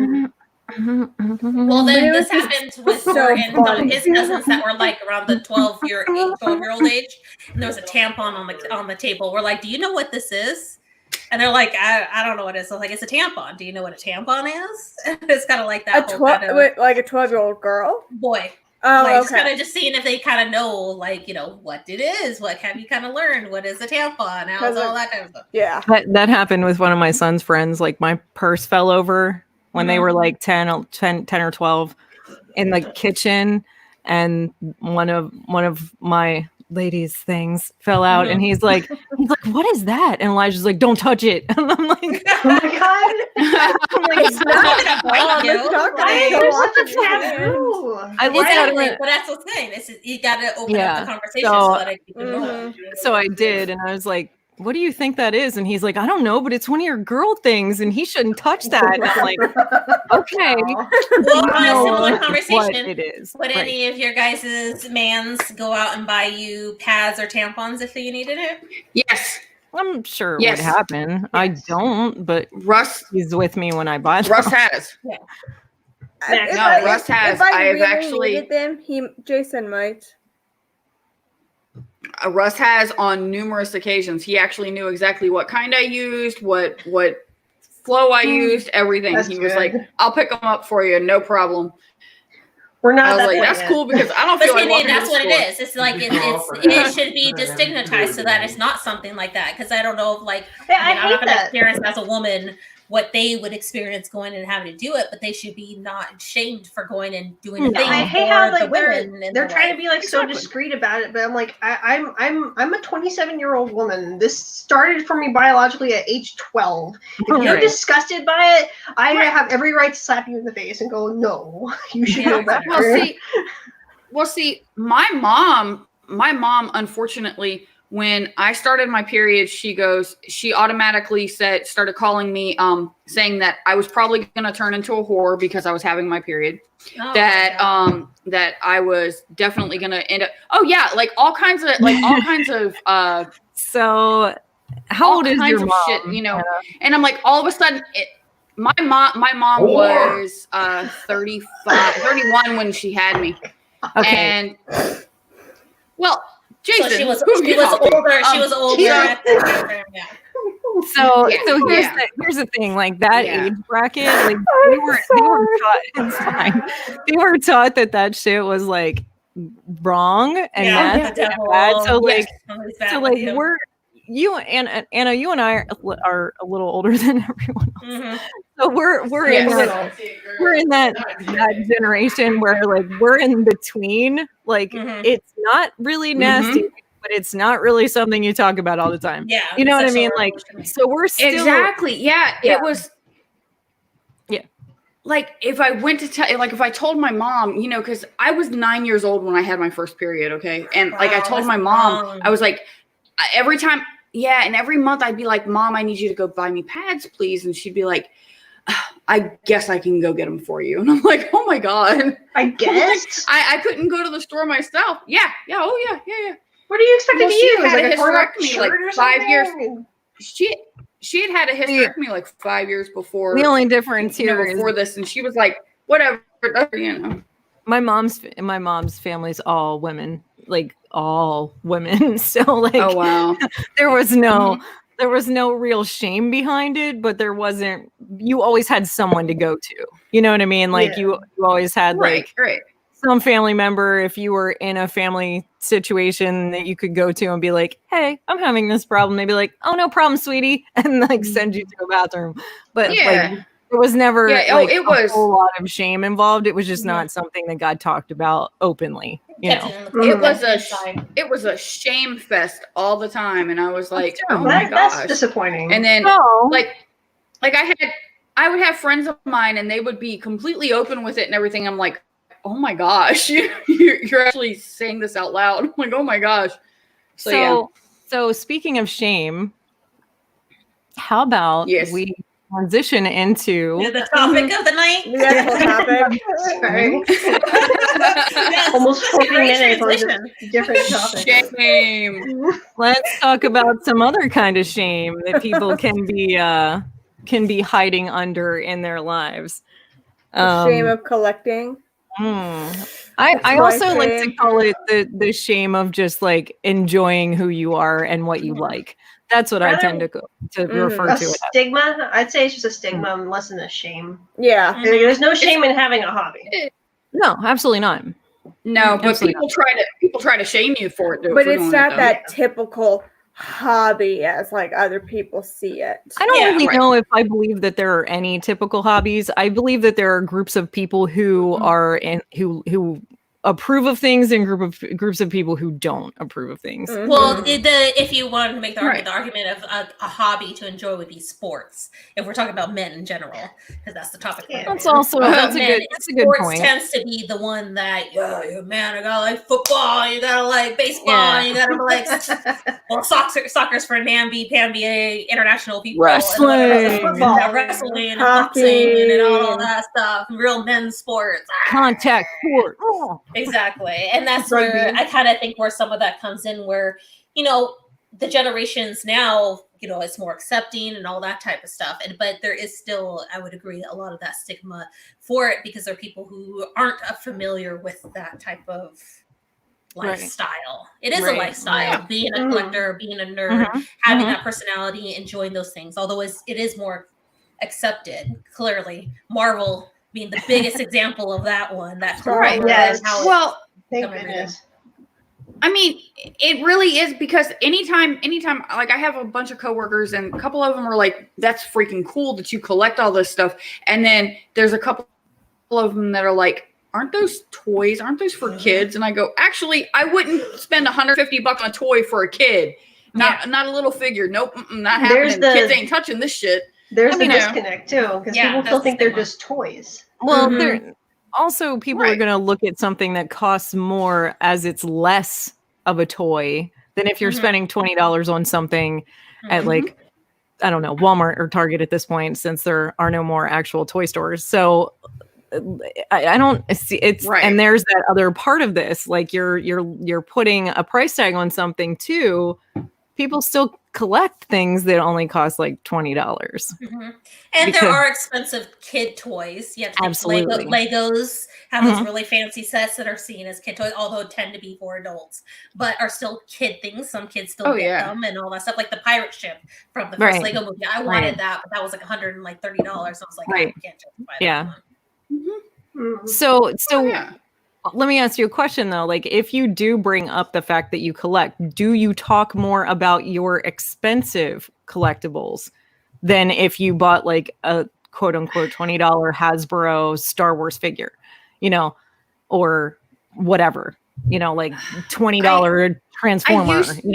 Well, But then it this was just happened with so her and some of funny. his cousins that were like around the 12-year-old age, and there was a tampon on the table. We're like, "Do you know what this is?" And they're like, "I don't know what it is." So like, "It's a tampon. Do you know what a tampon is?" It's kind of like that whole kind of like a 12-year-old girl. boy. Oh, Like, just okay. kind of just seeing if they kind of know, like, what it is. What have you kind of learned? What is a tampon? How's all that kind of stuff? Yeah. That happened with one of my son's friends. Like my purse fell over when they were like 10 or 12 in the kitchen, and one of my ladies things fell out, and he's like, what is that? And Elijah's like, don't touch it. And I'm like, Oh my god! I'm like, It's not gonna bite you. it's not Why is Go there watch such a it. taboo? I looked at Exactly, it. but that's the thing. You got to open Yeah. up the conversation So- so that it can roll. So I did, and I was like, what do you think that is? And he's like, I don't know, but it's one of your girl things, and he shouldn't touch that. And I'm like, okay. Well, on a know similar what conversation, it is. would Right. any of your guys' mans go out and buy you pads or tampons if you needed it? Yes, I'm sure it Yes. would happen. I Yes. don't, but Russ. he's with me when I buy them. Russ has. If No, I- Russ has. If I I have really actually- needed them, Jason might. Russ has on numerous occasions. He actually knew exactly what kind I used, what flow I used, everything. That's He was good. like, "I'll pick them up for you, no problem." We're not I was that like, point "That's yet. cool because I don't But feel see, like walking that's to what the it store." is. It's like it should be destigmatized so that it's not something like that. Because I don't know if like Yeah, I mean, I I'm not hate going to that. experience as a woman what they would experience going and having to do it, but they should be not shamed for going and doing a No. thing I for hate how the like women. in they're their trying to life. be like so Exactly. discreet about it, but I'm like I'm a 27-year-old woman. This started for me biologically at age 12. If you're Right. disgusted by it, I have every right to slap you in the face and go, no, you should Yeah. know better. Well, see, my mom, unfortunately, when I started my period, she automatically started calling me, saying that I was probably going to turn into a whore because I was having my period. Oh, That my God. that I was definitely going to end up. Oh yeah, like all kinds of So, how all old is kinds your of mom? shit, you know. And I'm like, all of a sudden, my mom was 31 when she had me. Okay. And well, Jason, So she was who you talking to? older. She was older yeah. at the time frame. Yeah. So, Yeah. so Yeah. here's the thing. Like that Yeah. age bracket, like they were taught. It's fine. They were taught that shit was like wrong and Yeah, nasty the and devil. bad. So Yes, like, somebody's bad so with like you. we're you and Anna, you and I are a little older than everyone else. Mhm. So we're Yes. in that generation where like we're in between. Like Mhm. it's not really nasty, but it's not really something you talk about all the time. Yeah, You know what I sexual mean? Like, revolution. so we're still Exactly. Yeah, Yeah. it was. Yeah. Like if I went to tell, like if I told my mom, you know, because I was 9 years old when I had my first period. Okay, and like I Wow, told that's my mom, long. I was like, every time, yeah, and every month I'd be like, Mom, I need you to go buy me pads, please, and she'd be like, I guess I can go get them for you, and I'm like, oh my god, I guess. I couldn't go to the store myself. Yeah, oh yeah. What are you expecting Well, to she use? had Like a a torn up hysterectomy, shirt like, or 5 years. something? She had a hysterectomy like 5 years before. the only difference you know, here is before this, and she was like, whatever, you know. my mom's family's all women, like all women. So like Oh wow. there was no real shame behind it, but there wasn't. You always had someone to go to. You know what I mean? Like Yeah. you always had like Right. some family member, if you were in a family situation, that you could go to and be like, hey, I'm having this problem. They'd be like, oh, no problem, sweetie. And like send you to a bathroom. But like Yeah. there was never Yeah, like it a was- whole lot of shame involved. It was just Mhm. not something that God talked about openly. You Kept know. it in the It was inside. it was a shame fest all the time, and I was like, oh terrible. my That's gosh. disappointing. And then No. like I would have friends of mine, and they would be completely open with it and everything. I'm like, oh my gosh, you're actually saying this out loud. I'm like, oh my gosh. So yeah. So speaking of shame, how about Yes. we transition into The topic of the night. The actual topic. Sorry. Yes. Almost 40 Great minutes on just transition. different topics. Shame. let's talk about some other kind of shame that people can be hiding under in their lives. The shame of collecting. I That's my also like to shame. call it the shame of just like enjoying who you are and what you like. That's what I Rather- tend to refer A to it as. stigma? I'd say it's just a stigma less than a shame. Yeah. Mhm. There's no shame in having a hobby. No, absolutely not. No, but Absolutely people try to shame you for it. But for it's doing not it, though. that typical hobby as like other people see it. I don't Yeah, really right. know if I believe that there are any typical hobbies. I believe that there are groups of people who are in who approve of things and groups of people who don't approve of things. Mhm. Well, if you wanted to make the argument, Right. the argument of a hobby to enjoy would be sports. If we're talking about men in general, because that's the topic. Yeah. That's also that's a Men, good sports point. tends to be the one that you're man. I gotta like football. You gotta like baseball. Yeah. You gotta like well, soccer's for namby-pamby international people. Wrestling. Football. Wrestling, and Hockey. boxing, and all that stuff. Real men's sports. Contact sport. Oh. Exactly. And that's Rugby. where I kind of think where some of that comes in, where, the generations now, it's more accepting and all that type of stuff. But there is still, I would agree, a lot of that stigma for it because there are people who aren't familiar with that type of lifestyle. It is a Right. lifestyle, Yeah. being a Mhm. collector, being a nerd, Mhm. having Mhm. that personality, enjoying those things. Although it is more accepted, clearly. Marvel being the biggest example of that one. That Right, conglomerate yes. and how Well, Thank Come every goodness. I mean, it really is because anytime, like I have a bunch of coworkers and a couple of them are like, that's freaking cool that you collect all this stuff. And then there's a couple of them that are like, aren't those toys? Aren't those for kids? And I go, actually, I wouldn't spend $150 on a toy for a kid. Not a little figure. Nope, not There's happening. the- Kids ain't touching this shit. There's I the mean, disconnect too, because Yeah, people that's still the think they're stigma. just toys. Well, Mhm. there also people are Right. going to look at something that costs more as it's less of a toy than if you're Mhm. spending $20 on something at Mhm. like I don't know, Walmart or Target at this point, since there are no more actual toy stores. So I don't see it's Right. and there's that other part of this, like you're putting a price tag on something too. People still collect things that only cost like $20. Mhm. And Because- there are expensive kid toys. You have to think Absolutely. Legos have those Mhm. really fancy sets that are seen as kid toys, although tend to be for adults, but are still kid things. Some kids still get yeah. them and all that stuff, like the pirate ship from the Right. first Lego movie. I wanted that, but that was like $130. So I was like, Right. I can't justify Yeah. that one. Mhm. So Yeah. let me ask you a question though. Like if you do bring up the fact that you collect, do you talk more about your expensive collectibles than if you bought like a quote unquote $20 Hasbro Star Wars figure, or whatever, like $20 Transformer, used-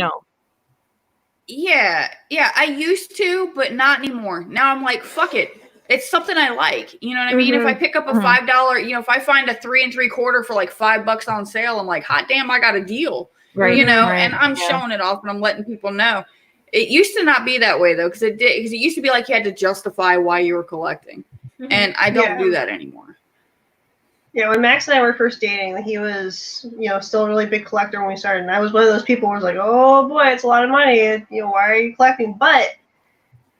Yeah, I used to, but not anymore. Now I'm like, fuck it. It's something I like. You know what I mean? If I pick up a Mhm. $5, if I find a 3 3/4 for like $5 on sale, I'm like, hot damn, I got a deal. Right. Right. And I'm Yeah. showing it off and I'm letting people know. It used to not be that way though, because it used to be like you had to justify why you were collecting. Mhm. And I don't Yeah. do that anymore. Yeah, when Max and I were first dating, he was, still a really big collector when we started. And I was one of those people who was like, oh boy, it's a lot of money. Why are you collecting? But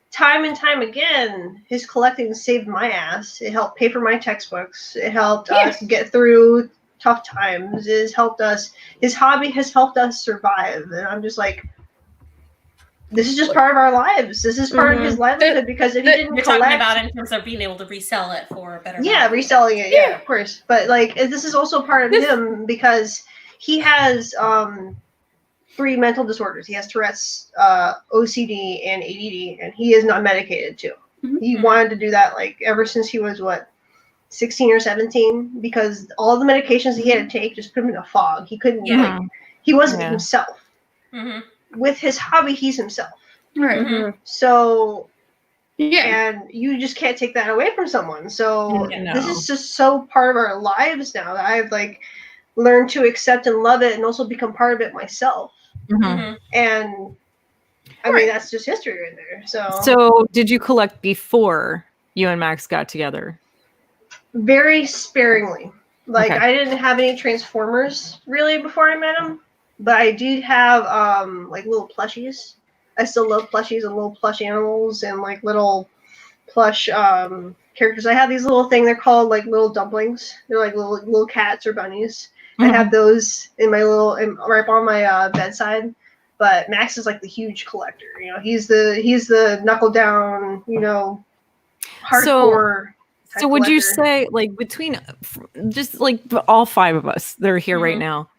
time and time again, his collecting saved my ass. It helped pay for my textbooks. It helped us get through tough times. His hobby has helped us survive. And I'm just like, this is just part of our lives. This is part of his livelihood, because if he didn't You're collect, talking about in terms of being able to resell it for a better yeah, value. reselling it, yeah, of course. But like, this is also part of him, because he has 3 mental disorders. He has Tourette's, OCD, and ADD, and he is not medicated too. Mhm. He wanted to do that like ever since he was 16 or 17, because all the medications he had to take just put him in a fog. He couldn't, Yeah. he wasn't Yeah. himself. Mhm. With his hobby, he's himself. Right. Mhm. So, Yeah. and you just can't take that away from someone. So No. this is just so part of our lives now that I've learned to accept and love it, and also become part of it myself. Mhm. Mhm. And I mean, that's just history right there. So did you collect before you and Max got together? Very sparingly. Okay. I didn't have any Transformers really before I met him, but I did have little plushies. I still love plushies and little plush animals and little plush characters. I have these little thing. They're called little dumplings. They're like little cats or bunnies. I have those in my right on my bedside. But Max is the huge collector. He's the knuckle down. Hardcore. So would you collector. say between just all 5 of us that are here right Mhm. now,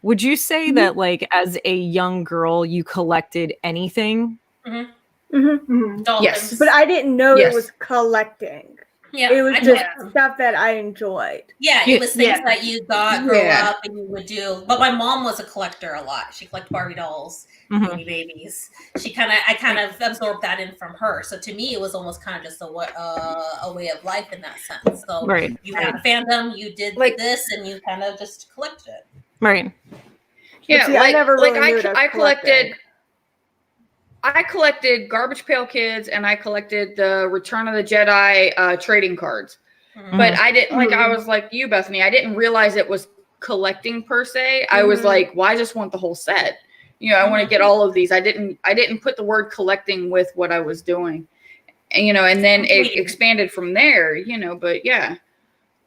would you say that as a young girl you collected anything? Mhm. Mhm. Dolphins. Yes. But I didn't know Yes. it was collecting. Yeah, It was I just get it. stuff that I enjoyed. Yeah, it was things Yeah. that you got grow Yeah. up and you would do. But my mom was a collector a lot. She collected Barbie dolls, Mhm. baby babies. I kind of absorbed that in from her. So to me, it was almost kind of just a way of life in that sense. So Right. you had a fandom, you did Like- this, and you kind of just collected it. Right. Yeah, see, I never really knew it as I collecting. collected Garbage Pail Kids, and I collected the Return of the Jedi trading cards. Mhm. But I didn't like. I Mhm. was like you, Bethany. I didn't realize it was collecting per se. I was Mhm. like, well, I just want the whole set. You know, I want to get all of these. I didn't put the word collecting with what I was doing. And, you know, and then it expanded from there. You know, but yeah.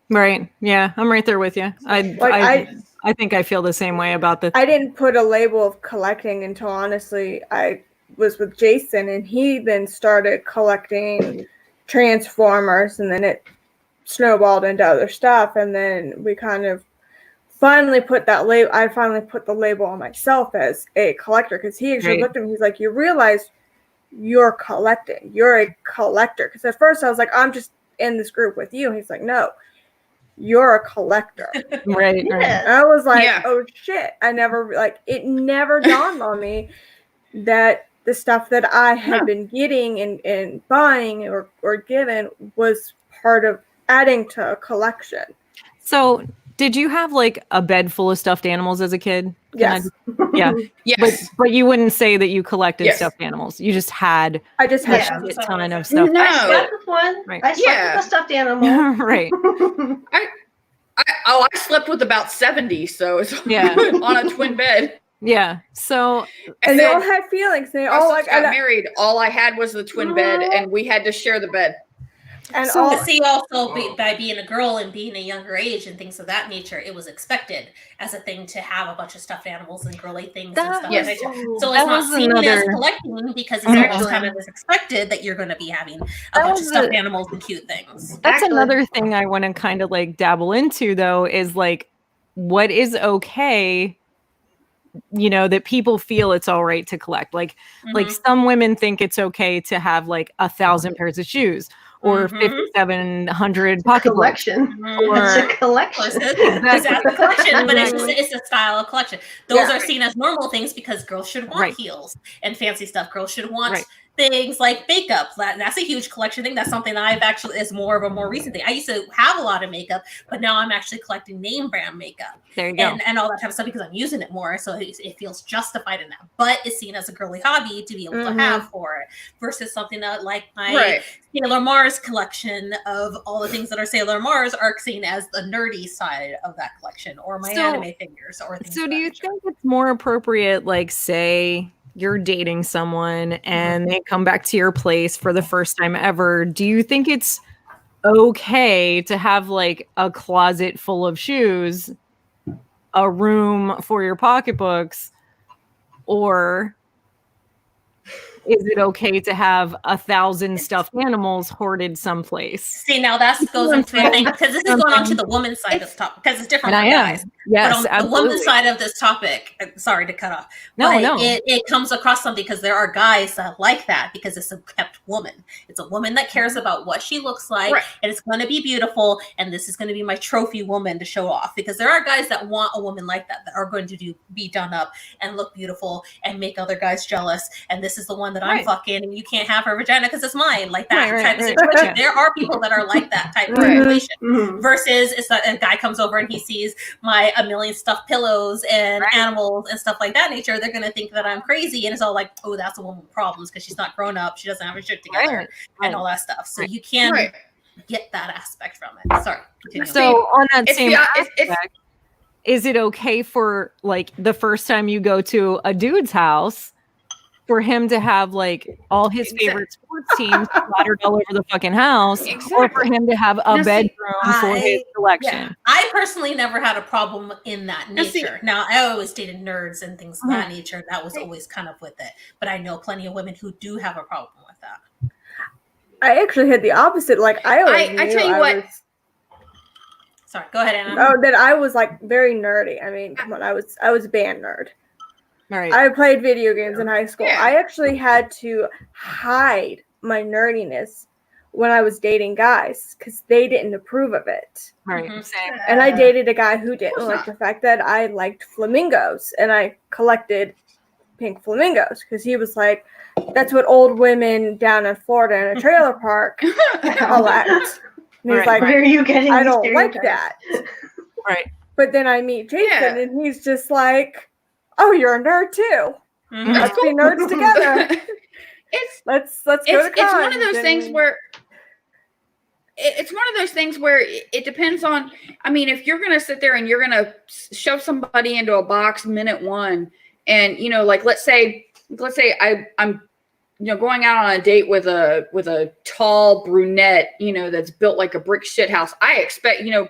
Right. Yeah, I'm right there with you. I think I feel the same way about the. I didn't put a label of collecting until honestly I was with Jason, and he then started collecting Transformers, and then it snowballed into other stuff, and then we kind of finally put that label. I finally put the label on myself as a collector, because he actually Right. looked at me. He's like, "You realize you're collecting. You're a collector." Because at first I was like, "I'm just in this group with you." He's like, "No, you're a collector." Right. And Right. I was like, Yeah. "Oh shit!" It never dawned on me that the stuff that I had been getting and buying or given was part of adding to a collection. So, did you have like a bed full of stuffed animals as a kid? Yes. Yeah. Yes. But you wouldn't say that you collected Yes. stuffed animals. You just had I just had Yeah. a ton of stuff. No. I slept with one. Right. I slept Yeah. with a stuffed animal. Right. I slept with about 70, so it's Yeah. on a twin bed. Yeah. So, and they then all had feelings. They my all sisters got married. All I had was the twin bed, and we had to share the bed. and So- all But see, also by being a girl and being a younger age and things of that nature, it was expected as a thing to have a bunch of stuffed animals and girly things and stuff Yes. like that. Ooh. So That it's not was seen as another- collecting because it's Mhm. actually kind of as expected that you're going to be having a That bunch was of stuffed the- animals and cute things. that's Actually- another thing I want to kind of like dabble into, though, is like what is okay, you know, that people feel it's all right to collect. Like Mhm. some women think it's okay to have like 1,000 pairs of shoes or Mhm. 5,700 pocketbooks. Collection. Mhm. It's a Of course, collection. it's a collection, but it's Exactly. just it's a style of collection. Those Yeah. are seen as normal things because girls should want Right. heels and fancy stuff. Girls should want Right. things like makeup. That's a huge collection thing. That's something I've actually is more of a more recent thing. I used to have a lot of makeup, but now I'm actually collecting name brand makeup There you go. and all that type of stuff because I'm using it more, so it feels justified in that. But it's seen as a girly hobby to be able to have for it versus something that like my Right. Sailor Mars collection of all the things that are Sailor Mars are seen as the nerdy side of that collection, or my So- anime figures, or things. So of do that you nature. think it's more appropriate, like, say you're dating someone and they come back to your place for the first time ever? Do you think it's okay to have like a closet full of shoes, a room for your pocketbooks, or is it okay to have 1,000 stuffed animals hoarded someplace? See, now that goes into a thing because this is going on to the woman's side of the topic because it's different And for I am. guys. Yes, but on the absolutely. woman's side of this topic, sorry to cut off. No, but no. It comes across something because there are guys that like that because it's a kept woman. It's a woman that cares about what she looks like Right. and it's going to be beautiful. And this is going to be my trophy woman to show off because there are guys that want a woman like that are going to be done up and look beautiful and make other guys jealous. And this is the one that I'm Right. fucking and you can't have her vagina because it's mine. Like that Right, type of right. situation. Yeah. There are people that are like that type of Right. situation. Mhm. Versus it's that a guy comes over and he sees my a million stuffed pillows and Right. animals and stuff like that nature, they're gonna think that I'm crazy, and it's all like, oh, that's a woman with problems because she's not grown up, she doesn't have her shit together, Right. and all that stuff. So Right. you can Right. get that aspect from it. Sorry. Continue. So on that It's same the- it's- aspect, is it okay for like the first time you go to a dude's house for him to have like all his favorite sports teams splattered all over the fucking house, or for Exactly. him to have a Now, see, bedroom for his collection? Yeah, I personally never had a problem in that Now, see- nature. Now, I always dated nerds and things of that nature. That was always kind of with it. But I know plenty of women who do have a problem with that. I actually had the opposite. Like I always I knew tell you what. was, Sorry, go ahead, Anna. that I was like very nerdy. I mean, come on, I was a band nerd. Right. I played video games in high school. Yeah. I actually had to hide my nerdiness when I was dating guys because they didn't approve of it. Right. Mhm. Same. And I dated a guy who didn't course like not. the fact that I liked flamingos, and I collected pink flamingos because he was like, that's what old women down in Florida in a trailer park collect. And he's Right, like, Where are you getting I these don't like stereotypes? that. Right. But then I meet Jason, Yeah. and he's just like, oh, you're a nerd too. Mhm. Let's be nerds together. It's Let's go to it's one of cons those things and- where it's one of those things where it depends on. I mean, if you're gonna sit there and you're gonna shove somebody into a box minute one, and you know, like let's say I'm going out on a date with a tall brunette, that's built like a brick shit house. I expect you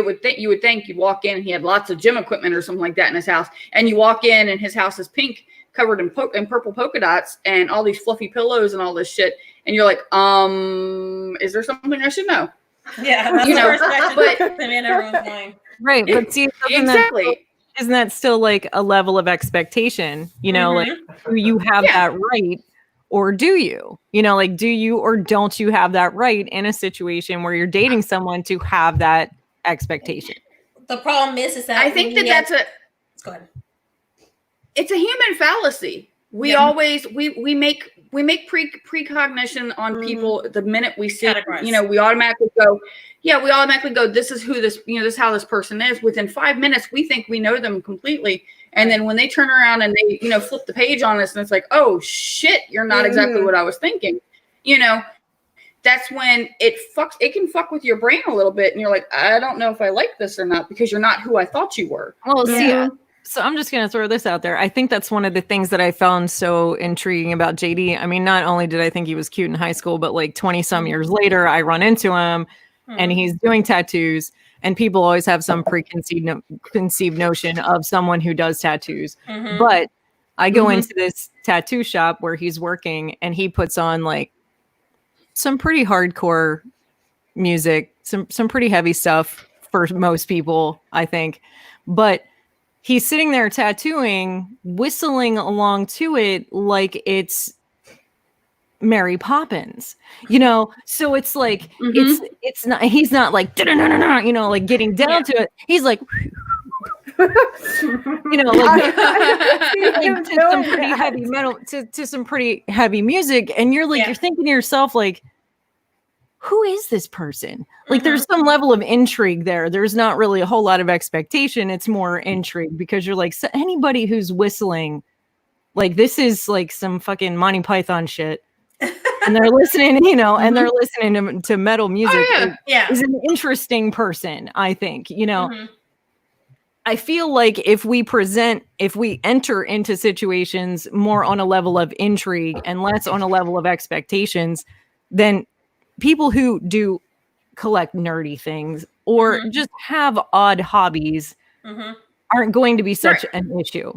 would think you'd walk in and he had lots of gym equipment or something like that in his house, and you walk in and his house is pink, covered in purple polka dots and all these fluffy pillows and all this shit, and you're like, is there something I should know? Yeah, that's You the know, first question but- that came in everyone's mind. Right. But see, Exactly. isn't that still like a level of expectation? Like, do you have Yeah. that right, or do you? Like, do you or don't you have that right in a situation where you're dating someone to have that expectation? The problem is that I think that's Go ahead. it's a human fallacy. We Yeah. always we make precognition on people the minute we see, Categorize. we automatically go, this is who this, this is how this person is. Within 5 minutes, we think we know them completely. And then when they turn around and they, flip the page on us and it's like, oh shit, you're not exactly what I was thinking. That's when it can fuck with your brain a little bit. And you're like, I don't know if I like this or not because you're not who I thought you were. Well, Yeah. see, so I'm just going to throw this out there. I think that's one of the things that I found so intriguing about JD. I mean, not only did I think he was cute in high school, but like 20 some years later, I run into him and he's doing tattoos, and people always have some preconceived notion of someone who does tattoos. Mhm. But I go into this tattoo shop where he's working, and he puts on like some pretty hardcore music, some pretty heavy stuff for most people, I think. But he's sitting there tattooing, whistling along to it like it's Mary Poppins, so it's like it's not, he's not like like getting down to it. He's like like to some pretty heavy metal, to some pretty heavy music, and you're like, you're thinking to yourself like, who is this person? Like, there's some level of intrigue there. There's not really a whole lot of expectation. It's more intrigue because you're like, so anybody who's whistling, like, this is like some fucking Monty Python shit. And they're listening, and they're listening to metal music. Is an interesting person, I think, I feel like if we enter into situations more on a level of intrigue and less on a level of expectations, then people who do collect nerdy things or just have odd hobbies aren't going to be such an issue.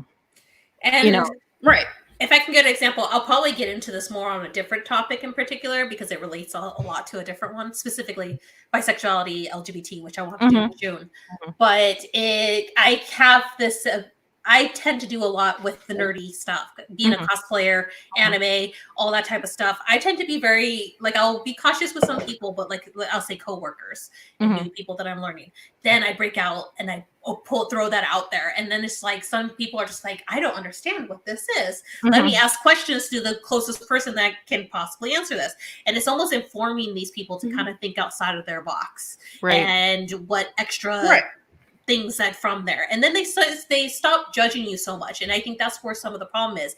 And right. If I can get an example, I'll probably get into this more on a different topic in particular because it relates a lot to a different one, specifically bisexuality, LGBT, which I will have to do in June. But I have this. I tend to do a lot with the nerdy stuff, being a cosplayer, anime, all that type of stuff. I tend to be very, like, I'll be cautious with some people, but like, I'll say coworkers and new people that I'm learning. Then I break out and I throw that out there. And then it's like, some people are just like, I don't understand what this is. Let me ask questions to the closest person that can possibly answer this. And it's almost informing these people to kind of think outside of their box and what extra things that from there, and then they stop judging you so much. And I think that's where some of the problem is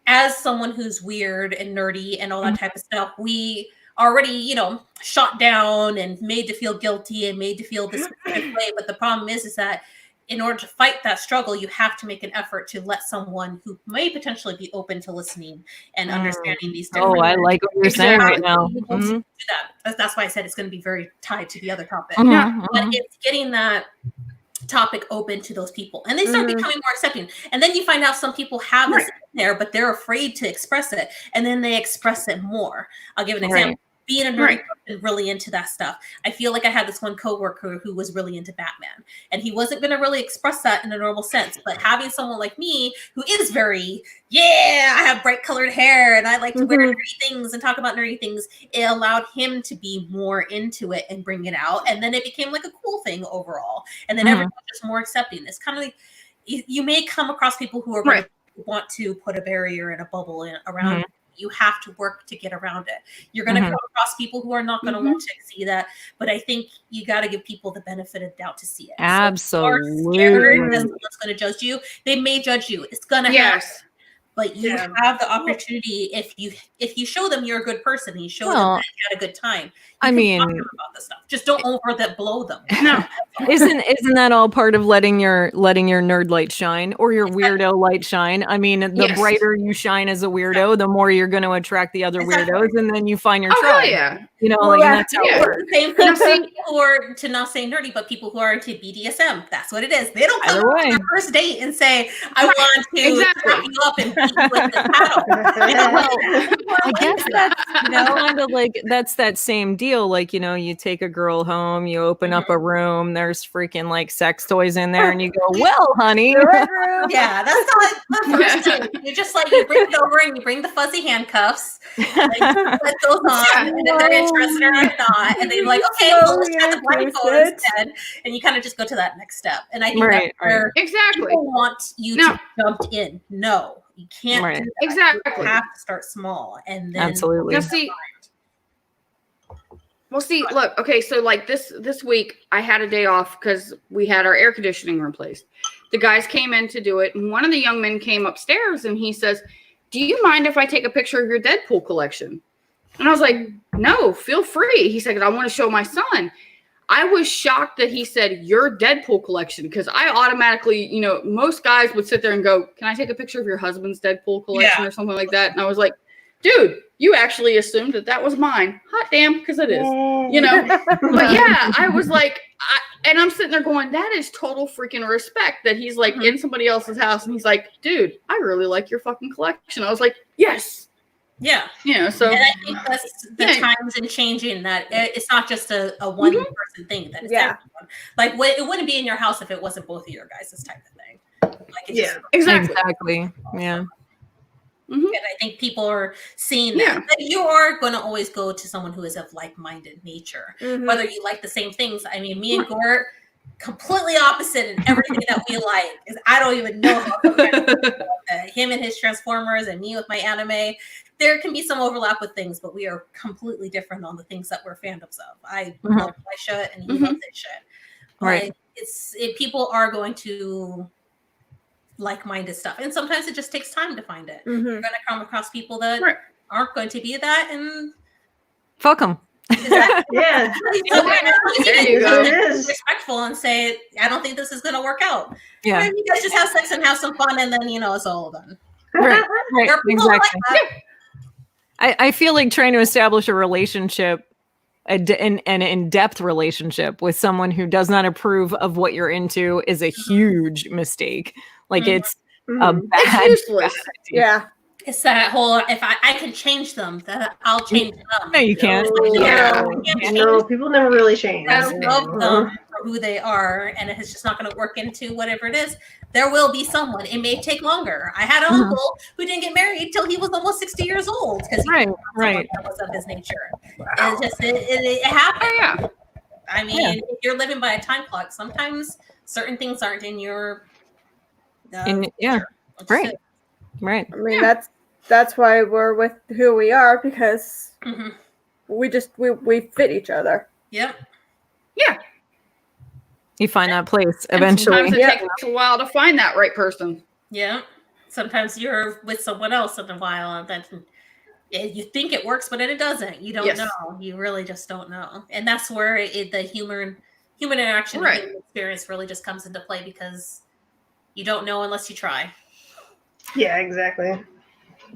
as someone who's weird and nerdy and all that type of stuff, we already shot down and made to feel guilty and made to feel this specific way. But the problem is that in order to fight that struggle, you have to make an effort to let someone who may potentially be open to listening and understanding these different. Oh, I like what you're saying right now. Do that. That's why I said it's going to be very tied to the other topic. But it's getting that topic open to those people, and they start becoming more accepting. And then you find out some people have this in there, but they're afraid to express it, and then they express it more. I'll give an example. being a nerdy person really into that stuff. I feel like I had this one coworker who was really into Batman, and he wasn't going to really express that in a normal sense. But having someone like me who is very, I have bright colored hair and I like to wear nerdy things and talk about nerdy things, it allowed him to be more into it and bring it out. And then it became like a cool thing overall. And then everyone was just more accepting. It's kind of like, you may come across people who are going to want to put a barrier and a bubble around it. You have to work to get around it. You're going to come across people who are not going to want to see that, but I think you got to give people the benefit of doubt to see it. Absolutely. So if you're scared that someone's going to judge you. They may judge you. It's going to happen. But you have the opportunity if you show them you're a good person and you show them that you had a good time. I mean, talk to them about this stuff. Just don't blow them. No. Isn't that all part of letting your nerd light shine or your weirdo light shine? I mean, the brighter you shine as a weirdo, the more you're going to attract the other weirdos, and then you find your tribe. Yeah. You know, like that's how it works. Same thing for people who are, to not say nerdy, but people who are into BDSM. That's what it is. They don't come on their first date and say, "I want to wrap you up and beat you with the paddle." Well, I guess that's kind of like that's that same deal. Like, you take a girl home, you open up a room, there's freaking like sex toys in there, and you go, "Well, honey." Yeah, that's not the first thing. You just like you bring it over and you bring the fuzzy handcuffs. And what goes on, and if they're interested or not, and they're like, "Okay, well, let's try the blindfold instead," and you kind of just go to that next step. And I think that's where people want you to jump in. No, you can't do that. Exactly. You have to start small, and then absolutely. Look, okay, so like this week I had a day off because we had our air conditioning replaced. The guys came in to do it, and one of the young men came upstairs and he says, "Do you mind if I take a picture of your Deadpool collection?" And I was like, "No, feel free." He said, "I want to show my son." I was shocked that he said your Deadpool collection, because I automatically, most guys would sit there and go, "Can I take a picture of your husband's Deadpool collection or something like that?" And I was like, "Dude, you actually assumed that was mine." Hot damn, because it is, But yeah, I was like, and I'm sitting there going, that is total freaking respect that he's like in somebody else's house and he's like, "Dude, I really like your fucking collection." I was like, yes. Yeah. So. And I think that's the times and changing that it's not just a one person thing. That it's everyone. Like it wouldn't be in your house if it wasn't both of your guys' type of thing. Like it's just, exactly. Yeah. And I think people are seeing that you are going to always go to someone who is of like-minded nature, whether you like the same things. I mean, me and Gort, completely opposite in everything that we like. Is I don't even know how him and his Transformers and me with my anime. There can be some overlap with things, but we are completely different on the things that we're fandoms of. I love my shit, and he loves his shit. Right. People are going to like-minded stuff, and sometimes it just takes time to find it. You're going to come across people that aren't going to be that, and fuck them. Exactly. Yeah. There you go. Respectful and say, "I don't think this is going to work out." Yeah. And you guys just have sex and have some fun, and then it's all done. Right. Exactly. Like I feel like trying to establish a relationship, an in-depth relationship with someone who does not approve of what you're into is a huge mistake. Like it's a bad, useless. Yeah. It's that whole, if I can change them, that I'll change them. No, you can't. No, people never really change. I love them for who they are, and it's just not going to work into whatever it is. There will be someone. It may take longer. I had an uncle who didn't get married till he was almost 60 years old because that was of his nature. And it happened. Yeah. I mean, if you're living by a time clock, sometimes certain things aren't in your. Right. I mean, that's why we're with who we are, because we fit each other. Yep. Yeah. You find that place eventually. Sometimes it takes a while to find that right person. Yeah. Sometimes you're with someone else in a while, and then you think it works, but it doesn't. You don't know. You really just don't know. And that's where the human interaction and human experience really just comes into play, because you don't know unless you try. Yeah, exactly.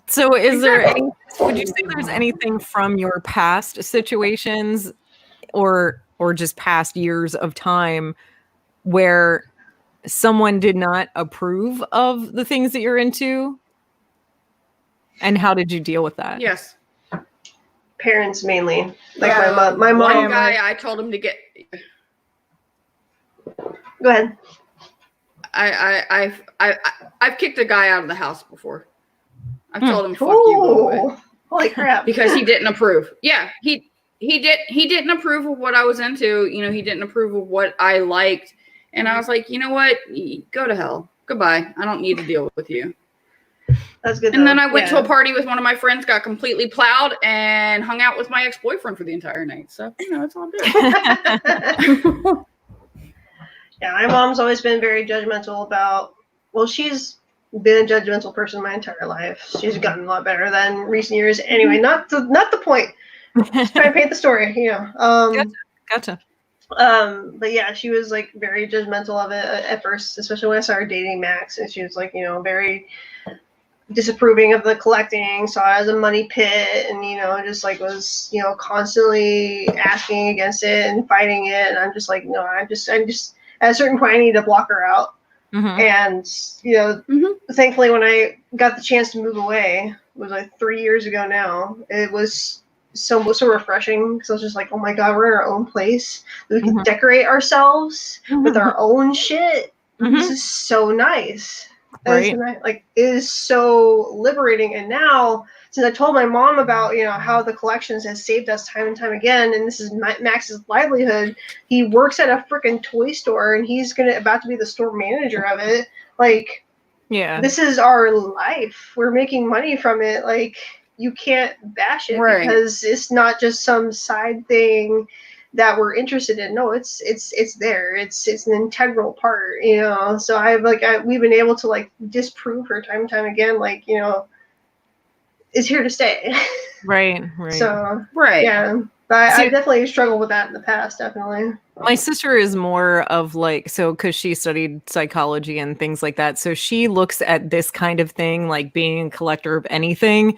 So would you say there's anything from your past situations or just past years of time where someone did not approve of the things that you're into? And how did you deal with that? Yes. parents mainly. Like Um, my one mom. guy, I told him to get. Go ahead. I've kicked a guy out of the house before. I've told him, "Fuck you, go away," Ooh, holy crap! because he didn't approve. Yeah, he didn't approve of what I was into. You know, he didn't approve of what I liked, and I was like, you know what? Go to hell. Goodbye. I don't need to deal with you. That's good. And though. then I went to Yeah. a party with one of my friends, got completely plowed, and hung out with my ex-boyfriend for the entire night. So, you know, it's all good. Yeah, my mom's always been very judgmental about. Well, she's been a judgmental person my entire life. She's gotten a lot better than recent years. Anyway, not the point. Just trying to paint the story, you know. Gotcha. But yeah, she was like very judgmental of it at first, especially when I started dating Max, and she was like, you know, very disapproving of the collecting, saw it as a money pit, and you know, just like was, you know, constantly asking against it and fighting it. And I'm just like, no, I'm just at a certain point I need to block her out. Mhm. And you know, thankfully when I got the chance to move away, it was like 3 years ago now, it was so refreshing, because I was just like, oh my god, we're in our own place, we can Mhm. decorate ourselves with Mhm. our own shit. Mhm. This is so nice. Right. Like, it is so liberating. And now, since I told my mom about, you know, how the collections has saved us time and time again, and this is Max's livelihood, he works at a freaking toy store, and he's about to be the store manager of it. Like, Yeah. this is our life. We're making money from it. Like, you can't bash it, Right. because it's not just some side thing that we're interested in. No, it's there. It's an integral part, you know. So we've been able to like disprove her time and time again, like, you know, is here to stay. Right. Right. So Right. yeah, but See- I definitely struggled with that in the past, definitely. My sister is more of like, so because she studied psychology and things like that. So she looks at this kind of thing, like being a collector of anything,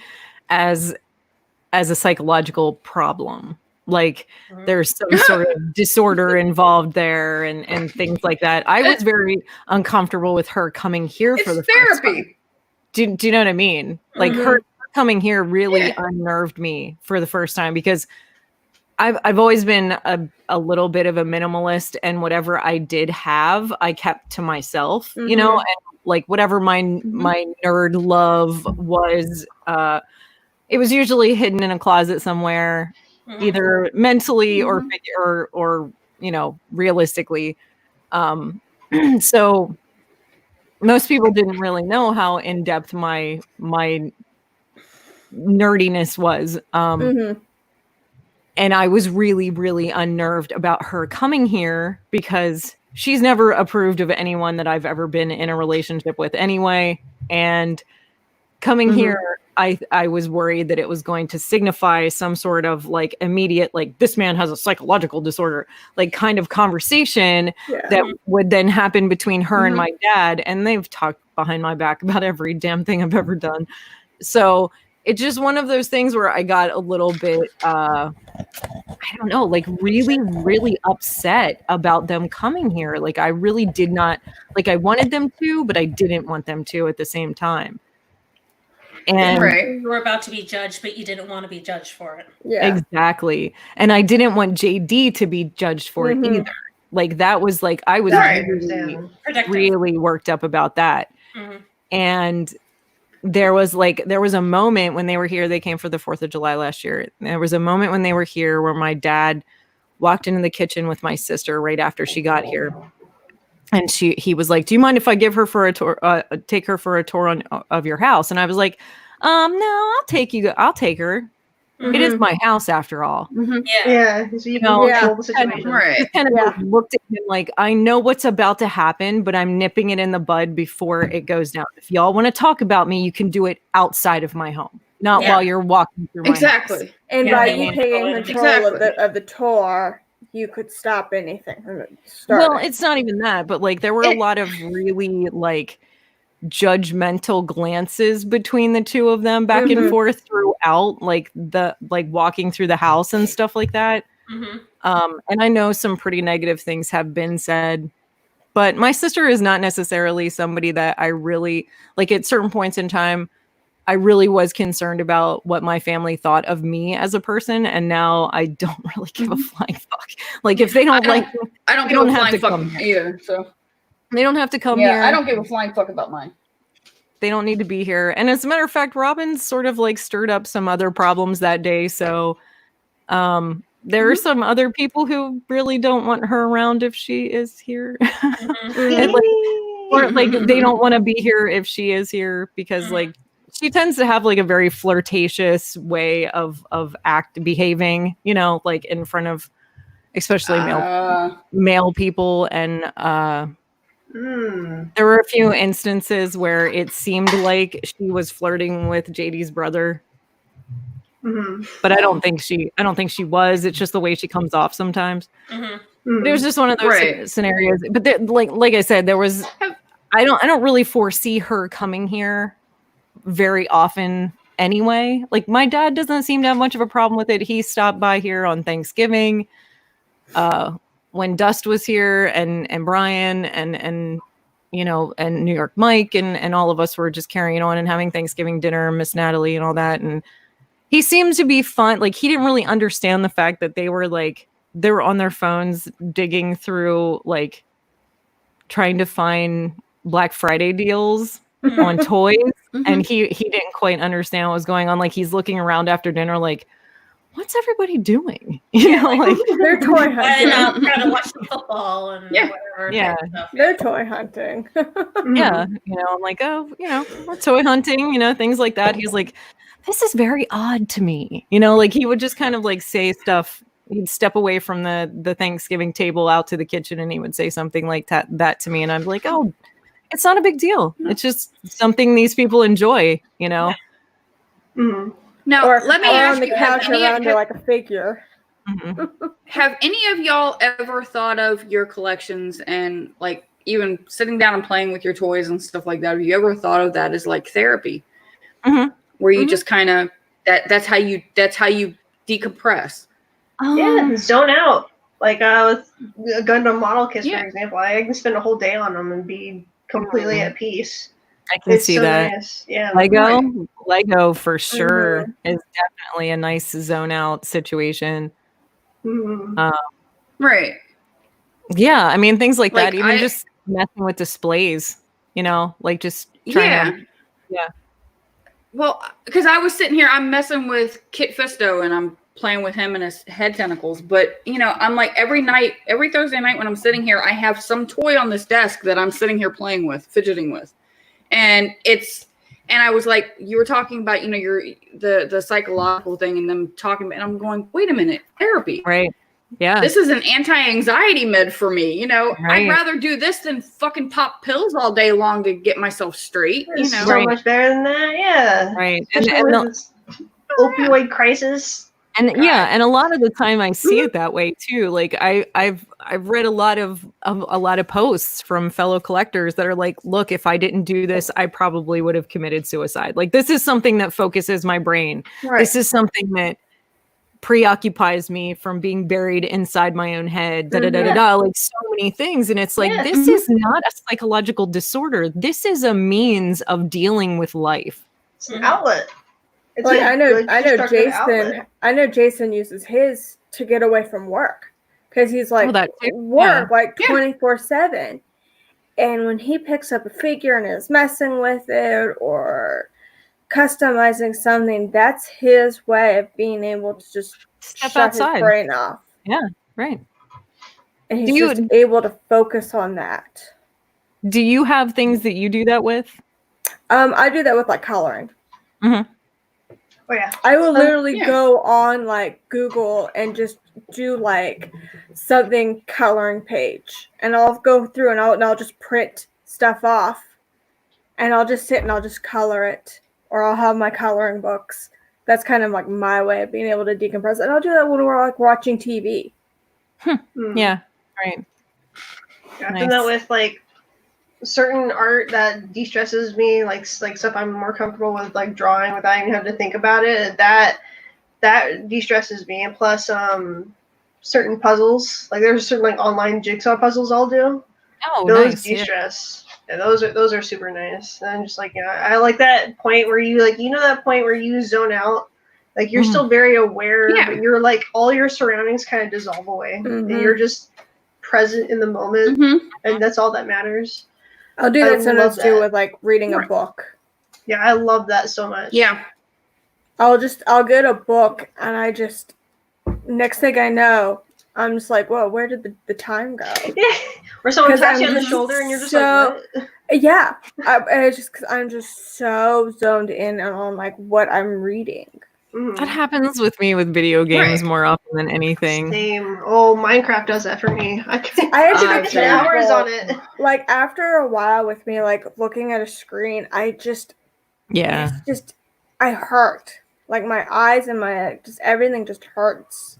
as a psychological problem. Like there's some sort of disorder involved there, and things like that. I was very uncomfortable with her coming here for the It's first time. therapy. Do you know what I mean? Like Mhm. her coming here really Yeah. unnerved me for the first time, because I've always been a little bit of a minimalist, and whatever I did have, I kept to myself, you know, and like whatever my nerd love was, it was usually hidden in a closet somewhere, either mentally or you know, realistically. So most people didn't really know how in depth my nerdiness was. And I was really, really unnerved about her coming here, because she's never approved of anyone that I've ever been in a relationship with anyway. And coming here, I was worried that it was going to signify some sort of like immediate, like, this man has a psychological disorder, like kind of conversation that would then happen between her and my dad. And they've talked behind my back about every damn thing I've ever done. So it's just one of those things where I got a little bit, I don't know, like really, really upset about them coming here. Like I really did not, like I wanted them to, but I didn't want them to at the same time. And Right. You were about to be judged, but you didn't want to be judged for it. Yeah. exactly. And I didn't want JD to be judged for it either. Like that was like, I was I really, understand. Protective. really worked up about that. And there was a moment when they were here. They came for the 4th of July last year. There was a moment when they were here where my dad walked into the kitchen with my sister right after she got here. And he was like, do you mind if I give her for a tour, take her for a tour of your house? And I was like, no, I'll take her. It is my house after all. Yeah. So you know, can control the situation. Right. Just kind of like looked at him like, I know what's about to happen, but I'm nipping it in the bud before it goes down. If y'all want to talk about me, you can do it outside of my home, not while you're walking through my house. Exactly. And Yeah, by they you want taking to control Exactly. of the tour, you could stop anything from Well, starting. it's not even that, but like there were a lot of really like judgmental glances between the two of them back and forth throughout, like walking through the house and stuff like that. And I know some pretty negative things have been said, but my sister is not necessarily somebody that I really like. At certain points in time, I really was concerned about what my family thought of me as a person, and now I don't really give a flying fuck. Like if they don't like me, I don't they give don't a have flying to fuck come here. either. So They don't have to come yeah, here. I don't give a flying fuck about mine. They don't need to be here. And as a matter of fact, Robin sort of like stirred up some other problems that day. So there are some other people who really don't want her around if she is here. And, like, or like they don't want to be here if she is here because like she tends to have like a very flirtatious way of behaving, you know, like in front of especially male people. And there were a few instances where it seemed like she was flirting with JD's brother. But I don't think she was. It's just the way she comes off sometimes. But it was just one of those scenarios. But there, like I said, there was I don't really foresee her coming here very often anyway. Like my dad doesn't seem to have much of a problem with it. He stopped by here on Thanksgiving. When Dust was here and Brian and you know, and New York Mike and all of us were just carrying on and having Thanksgiving dinner, Miss Natalie and all that. And he seemed to be fun. Like he didn't really understand the fact that they were on their phones digging through, like trying to find Black Friday deals on toys. And he didn't quite understand what was going on. Like he's looking around after dinner like, what's everybody doing? You know, like they're toy hunting. And trying to watch the football and whatever. Yeah. They're toy hunting. Yeah. You know, I'm like, oh, you know, we're toy hunting, you know, things like that. He's like, this is very odd to me. You know, like he would just kind of like say stuff. He'd step away from the Thanksgiving table out to the kitchen and he would say something like that to me. And I'm like, oh, it's not a big deal. It's just something these people enjoy, you know? Now, let me ask on the you, couch around her like a figure. Have any of y'all ever thought of your collections and like even sitting down and playing with your toys and stuff like that? Have you ever thought of that as like therapy? Where you just kind of that's how you decompress. Yeah, zone out. Like with a Gundam model kits, for example, I can spend a whole day on them and be completely at peace. I can see so that. Nice. Yeah, Lego for sure is definitely a nice zone out situation. Right. Yeah, I mean things like that. Even just messing with displays, you know, like just trying to. Well, because I was sitting here, I'm messing with Kit Fisto and I'm playing with him and his head tentacles. But, you know, I'm like every Thursday night when I'm sitting here, I have some toy on this desk that I'm sitting here playing with, fidgeting with. And I was like, you were talking about, you know, the psychological thing and them talking about, and I'm going, wait a minute, therapy. Right. Yeah. This is an anti-anxiety med for me. You know, I'd rather do this than fucking pop pills all day long to get myself straight. It's you know, so much better than that. Yeah. Right. And this opioid crisis. And and a lot of the time I see it that way too. Like I've read a lot of posts from fellow collectors that are like, look, if I didn't do this, I probably would have committed suicide. Like this is something that focuses my brain. Right. This is something that preoccupies me from being buried inside my own head. Like so many things. And it's like, this is not a psychological disorder. This is a means of dealing with life. It's an outlet. It's like I know Jason uses his to get away from work because he's like like 24/7. And when he picks up a figure and is messing with it or customizing something, that's his way of being able to just step shut outside. his brain off. Yeah, right. And he's just able to focus on that. Do you have things that you do that with? I do that with like coloring. Oh, yeah. I will literally go on like Google and just do like something coloring page, and I'll go through and I'll just print stuff off, and I'll just sit and I'll just color it, or I'll have my coloring books. That's kind of like my way of being able to decompress, and I'll do that when we're like watching TV. Yeah, right. I've done that with like certain art that de-stresses me, like stuff I'm more comfortable with, like drawing without even having to think about it. That de-stresses me. And plus certain puzzles, like there's certain like online jigsaw puzzles I'll do. Oh, those nice. de-stress. Yeah, those are super nice. And I'm just like, I like that point where you like, that point where you zone out, like you're still very aware, Yeah. but you're like all your surroundings kind of dissolve away, and you're just present in the moment, and that's all that matters. I'll do that sometimes too with like reading a book. Yeah, I love that so much. Yeah. I'll get a book and I just, next thing I know, I'm just like, whoa, where did the time go? Yeah. Or someone 'Cause taps I'm you on the just shoulder and you're just like, what? Yeah. It's just because I'm just so zoned in on like what I'm reading. That happens with me with video games more often than anything. Same. Oh, Minecraft does that for me. I had to spend hours on it. Like after a while with me, like looking at a screen, it's just, I hurt. Like my eyes and my just everything just hurts.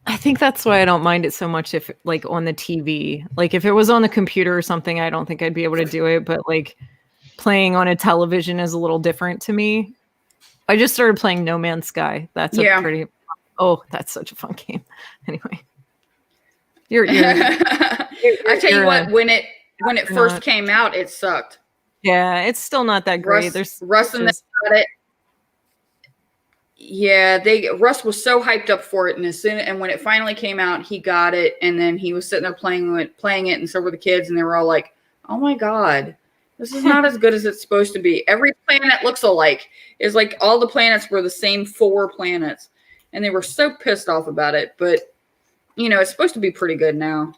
I think that's why I don't mind it so much if like on the TV. Like if it was on the computer or something, I don't think I'd be able to do it. But like playing on a television is a little different to me. I just started playing No Man's Sky. That's that's such a fun game. Anyway. I tell you what, when it first came out, it sucked. Yeah, it's still not that great. Russ and they got it. Yeah, Russ was so hyped up for it, and when it finally came out, he got it, and then he was sitting there playing it, and so were the kids, and they were all like, "Oh my god, this is not as good as it's supposed to be." Every planet looks alike. It's like all the planets were the same 4 planets, and they were so pissed off about it. But it's supposed to be pretty good now.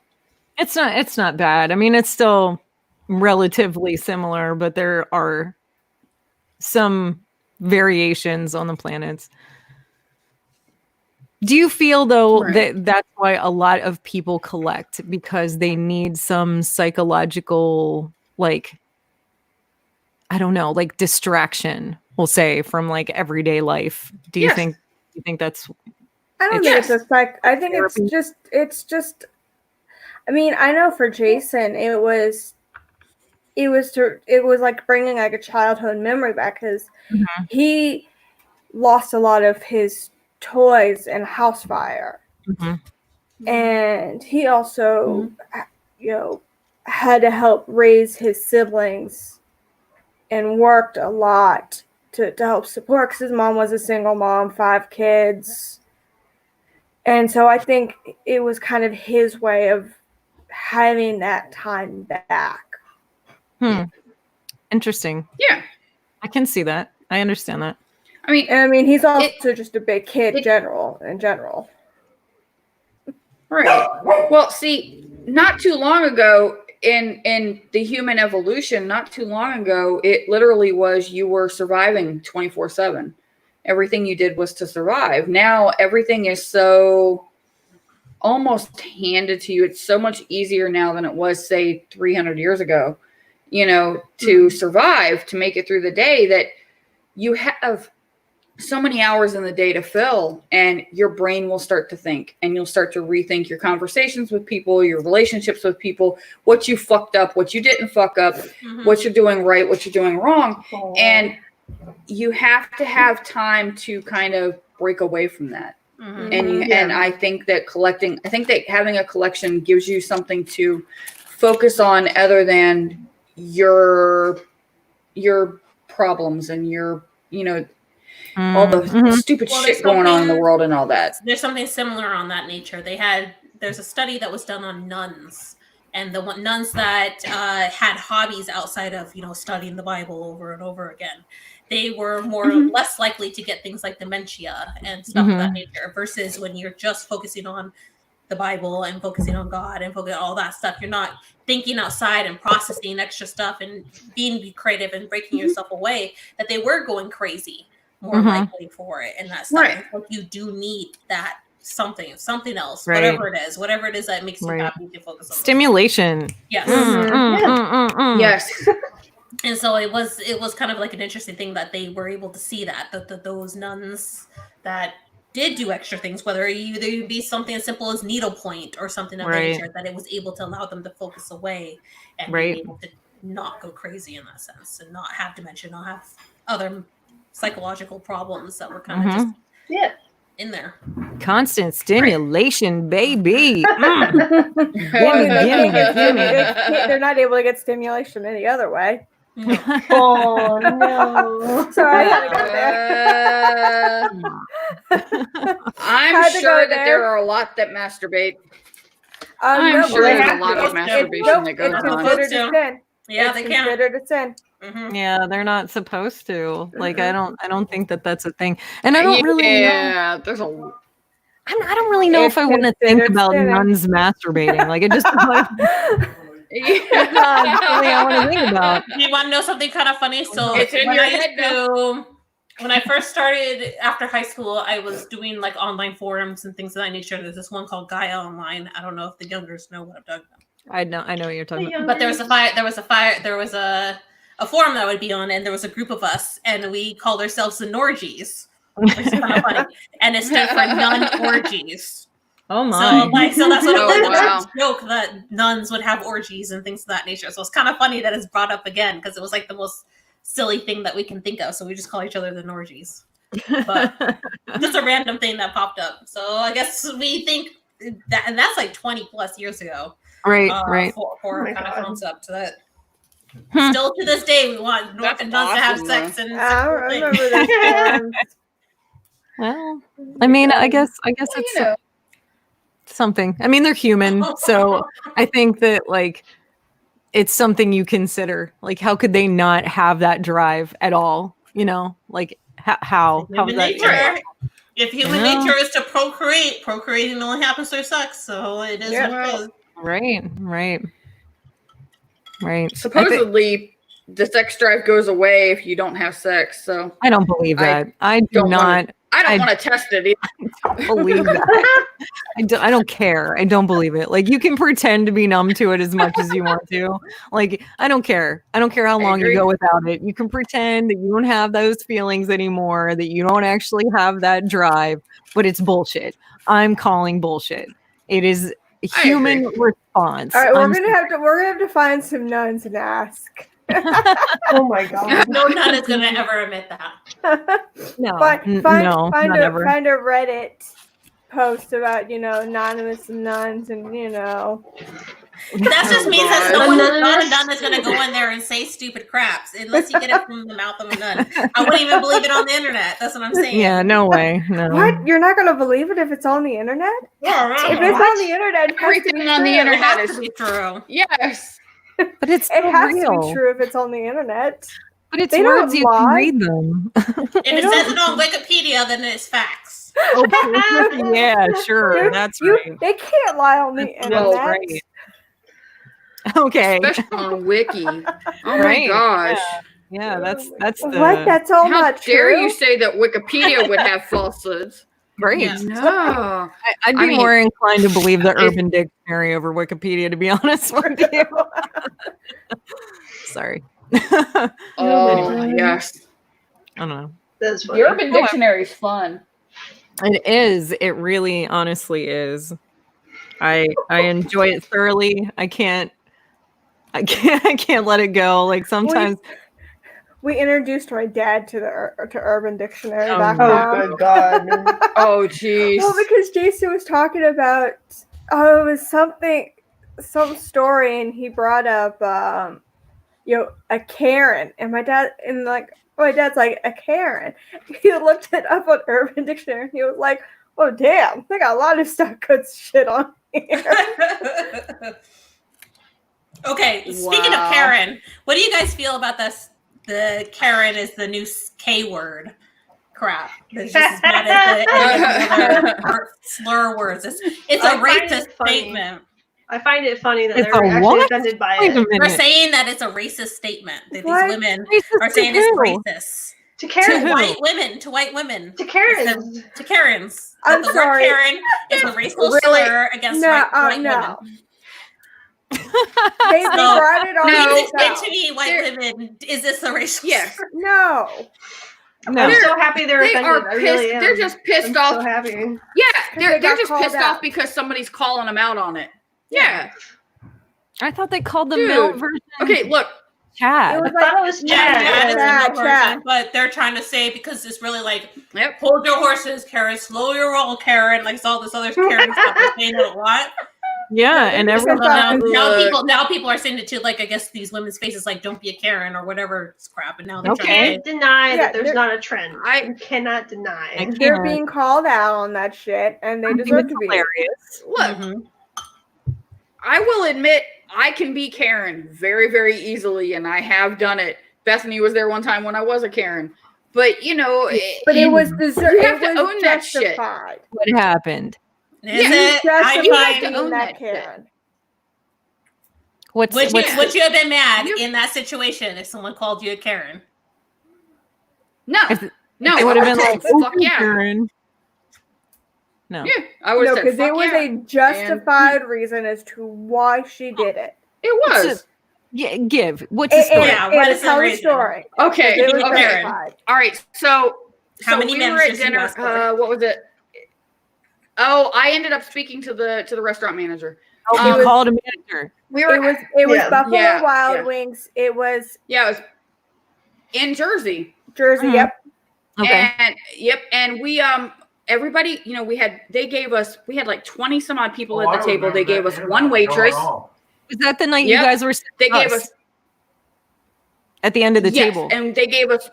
It's not bad. I mean, it's still relatively similar, but there are some variations on the planets. Do you feel though that that's why a lot of people collect, because they need some psychological, like, I don't know, like distraction, we'll say, from like everyday life? Do you think that's I don't think it's like, I think it's just I mean, I know for Jason it was like bringing like a childhood memory back, because he lost a lot of his toys in a house fire, and he also had to help raise his siblings and worked a lot to help support, because his mom was a single mom, 5 kids, and so I think it was kind of his way of having that time back. Interesting. Yeah, I can see that. I understand that. I mean, he's also just a big kid in general. Right. Well, see, not too long ago in the human evolution, not too long ago, it literally was you were surviving 24/7. Everything you did was to survive. Now everything is so almost handed to you. It's so much easier now than it was, say, 300 years ago, to survive, to make it through the day, that you have so many hours in the day to fill, and your brain will start to think, and you'll start to rethink your conversations with people, your relationships with people, what you fucked up, what you didn't fuck up, what you're doing right, what you're doing wrong. And you have to have time to kind of break away from that. And I think that having a collection gives you something to focus on other than your problems and your, all the stupid shit going on in the world and all that. There's something similar on that nature. There's a study that was done on nuns, and the nuns that had hobbies outside of, studying the Bible over and over again, they were less likely to get things like dementia and stuff of that nature, versus when you're just focusing on the Bible and focusing on God and focusing on all that stuff. You're not thinking outside and processing extra stuff and being creative and breaking yourself away, that they were going crazy more likely for it and that stuff. Right. Like, you do need that something else, whatever it is that makes you happy to focus on. Stimulation. Yes. Yes. And so it was kind of like an interesting thing that they were able to see that those nuns that did do extra things, whether it be something as simple as needlepoint or something of that nature, that it was able to allow them to focus away and be able to not go crazy in that sense, and not have dementia, not have other psychological problems that were kind of just in there. Constant stimulation, baby. Mm. They're not able to get stimulation any other way. No. Oh no. Sorry, I had to go there. I'm Had to sure go that there. there are a lot that masturbate. No, I'm sure they there's have a lot to. of masturbation Nope, that goes it's on. considered a sin. Yeah, It's they can. considered a sin. Mm-hmm. Yeah, they're not supposed to. Like, I don't think that that's a thing. And I don't really know. Yeah, there's a. I don't really know It's if I want to think considered about sinning. nuns masturbating. Like, it just like, it's not something I want to think about. You want to know something kind of funny? So It's in when your I used head now. to, when I first started after high school, I was doing like online forums and things of that nature. There's this one called Gaia Online. I don't know if the youngers know what I'm talking about. I know what you're talking about. But there was a forum that I would be on, and there was a group of us, and we called ourselves the Norgies, which is kind of funny, and it stood for nun orgies. Oh my. So that's what it was. Oh, It was wow. a joke that nuns would have orgies and things of that nature. So it's kind of funny that it's brought up again because it was like the most silly thing that we can think of. So we just call each other the Norgies. But just a random thing that popped up. So I guess we think that, and that's like 20 plus years ago. Right. For Oh my kind of God. concept that Hmm. still to this day we want That's nuns to have awesome, sex and I sexual things. remember those forums. Well, I mean, I guess it's know. something. I mean, they're human, so I think that like it's something you consider. Like, how could they not have that drive at all? You know, like how Human is that? nature. If human Yeah. nature is to procreate, procreating only happens through sex. So it is Yeah. what it is. Right. I thi- Supposedly, the sex drive goes away if you don't have sex. So I don't believe that. I do don't wanna- not I don't I- want to test it either. believe that. I don't care. I don't believe it. Like, you can pretend to be numb to it as much as you want to. Like, I don't care. I don't care how long you agree. go without it. You can pretend that you don't have those feelings anymore, that you don't actually have that drive, but it's bullshit. I'm calling bullshit. It is a I human agree. response. All right, we're I'm gonna have to find some nuns and ask. Oh my god. No nun is going to ever admit that. no, Find no, a not ever. Reddit post about anonymous nuns and That's just Oh, means that God. someone who's not a Anonymous. nun is going to go in there and say stupid craps unless you get it from the mouth of a nun. I wouldn't even believe it on the internet. That's what I'm saying. Yeah, no way. No. What? You're not gonna believe it if it's on the internet? Yeah, right. If it's on the internet, it has to Everything be on the true. It internet has is to be true. yes. But it's It so has to real. be true if it's on the internet. But it's They don't words you can lie. read them. If They it don't- says it on Wikipedia, then it's facts. Oh, yeah, sure. That's right. They can't lie on the internet. No, right. Okay. Especially on Wiki. Oh my Right, gosh. Yeah, that's the What? That's all How not dare true. you say that Wikipedia would have falsehoods? great. Yeah. No. I'd I be mean, more inclined to believe the if- Urban Dictionary over Wikipedia, to be honest with you. Sorry. I Oh, yes. don't know. That's funny. The Urban Dictionary is fun. It is. It really, honestly is. I enjoy it thoroughly. I can't let it go. Like, sometimes. We introduced my dad to to Urban Dictionary. Oh, back no. Oh then. good god. Oh, jeez. Well, because Jason was talking about it was some story, and he brought up a Karen, and my dad's like, a Karen. He looked it up on Urban Dictionary, and he was like, oh damn, they got a lot of stuff good shit on here. Okay, speaking Wow. of Karen, what do you guys feel about this? The Karen is the new K word crap. It's just as bad as any of the other slur words. It's I a find it racist funny. statement. I find it funny that It's they're a actually what? offended by Wait a it. We're minute. saying that it's a racist statement. That What? these women Racist are to saying it's who? racist. To To Karen. white women. To white women. To Karens. To Karens. I'm That the sorry. word Karen is a racial Really? slur against white No. women. They brought it on No. Please explain themselves. to me, white women, is this a racial Yes. slur? No. No. I'm so happy they're They offended. are I really pissed. am. They're just pissed I'm off. so happy. Yeah, they they're got just called pissed out. off because somebody's calling them out on it. Yeah. I thought they called the Dude. male version. Okay, look. Chad. It was I thought it was Yeah, Chad. is the Chad, new Chad. version, but they're trying to say because it's really like Yep. hold your horses, Karen, slow your roll, Karen, like all this other Karen stuff. They're saying it a lot. Yeah, and Because everyone. Now people are saying it too. Like I guess these women's faces, like don't be a Karen or whatever crap. And now they're You trying to can't deny Yeah, that there's they're- not a trend. I- You cannot deny. I They're can't. being called out on that shit, and they I think deserve it's to be. hilarious. Look, Mhm. I will admit I can be Karen very, very easily, and I have done it. Bethany was there one time when I was a Karen, but you know, But it was you deserved. have It to was own that shit. justified. What happened? Is Yeah, it? Justified I you have to find own being that that shit. Karen. Would would you have been mad You- in that situation if someone called you a Karen? No, If- no, it would have been I like, said, fuck yeah, Karen. No. yeah. I would No, have said, because fuck it was yeah. a justified reason as to why she did it. It was Yeah, give. What's the And, story? Yeah, and, what and is the tell the reason? story. okay. It was Okay. justified. All right, so How many we men were at does she dinner. ask for? What was it? Oh, I ended up speaking to the restaurant manager. Oh, you called a manager. We were It was Yeah. Buffalo Yeah, Wild yeah. Wings. It was yeah, it was in Jersey. Jersey. Mhm. Yep. Okay. And yep, and we everybody, you know, we had like 20 some odd people at the table. They gave us one waitress. Was that the night Yep. you guys were They gave us at the end of the yes, table? and they gave us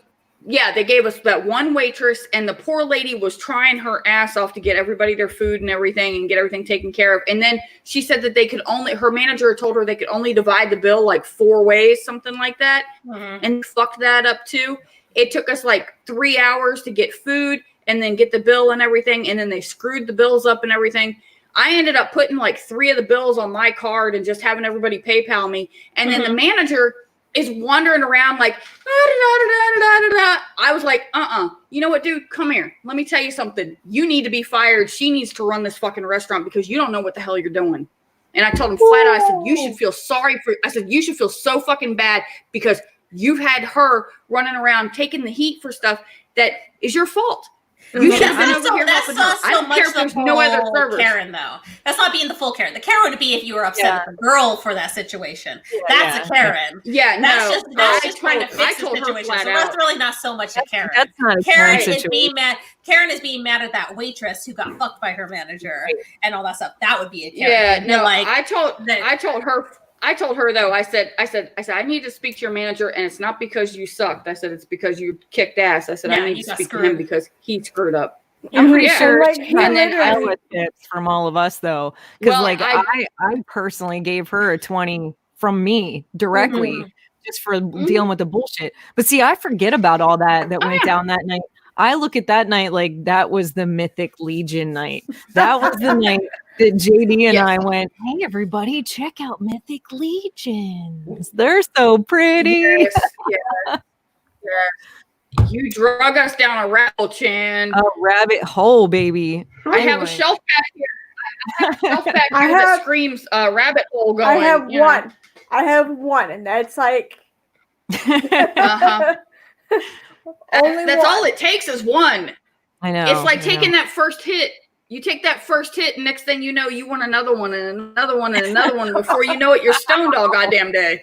that one waitress, and the poor lady was trying her ass off to get everybody their food and everything and get everything taken care of. And then she said that her manager told her they could only divide the bill like 4 ways, something like that. Mhm. And fucked that up too. It took us like 3 hours to get food and then get the bill and everything. And then they screwed the bills up and everything. I ended up putting like 3 of the bills on my card and just having everybody PayPal me. And then the manager is wandering around like, I was like, you know what, dude, come here. Let me tell you something. You need to be fired. She needs to run this fucking restaurant because you don't know what the hell you're doing. And I told him flat out, I said, you should feel you should feel so fucking bad because you've had her running around taking the heat for stuff that is your fault. You should have been That's over here that's helping her. not I so don't much care if the there's no other full servers. Karen though. That's not being the full Karen. The Karen would be if you were upset with the girl for that situation. That's a Karen. Yeah, That's no. just trying to fix the told her situation. flat So that's out. really not so much a Karen. That's not a Karen Karen is situation. being mad. Karen is being mad at that waitress who got fucked by her manager and all that stuff. That would be a Karen. Yeah, And no. like I told her though. I said, I need to speak to your manager, and it's not because you sucked. I said it's because you kicked ass. I said Yeah, I need you to got speak to screwed. him because he screwed up. I'm pretty Yeah. sure Like, she he got literally- Iowa tips from all of us though, because Well, like I- I personally gave her a 20 from me directly Mhm. just for dealing with the bullshit. But see, I forget about all that went down that night. I look at that night like that was the Mythic Legion night. That was the night that JD and Yes. I went, hey everybody, check out Mythic Legions. They're so pretty. Yes, yes. You drug us down a rabbit chin. A rabbit hole, baby. I have a Anyway. shelf back here. I have a shelf back I here that have- screams rabbit hole going. I have you know. one. I have one, and that's like Uh-huh. only That's one. all it takes is one. I know. It's like I taking know. that first hit. You take that first hit, and next thing you know, you want another one and another one and another one. Before you know it, you're stoned all goddamn day.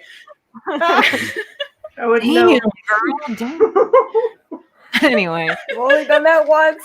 I would Damn, know. girl, don't. Anyway, I've only done that once.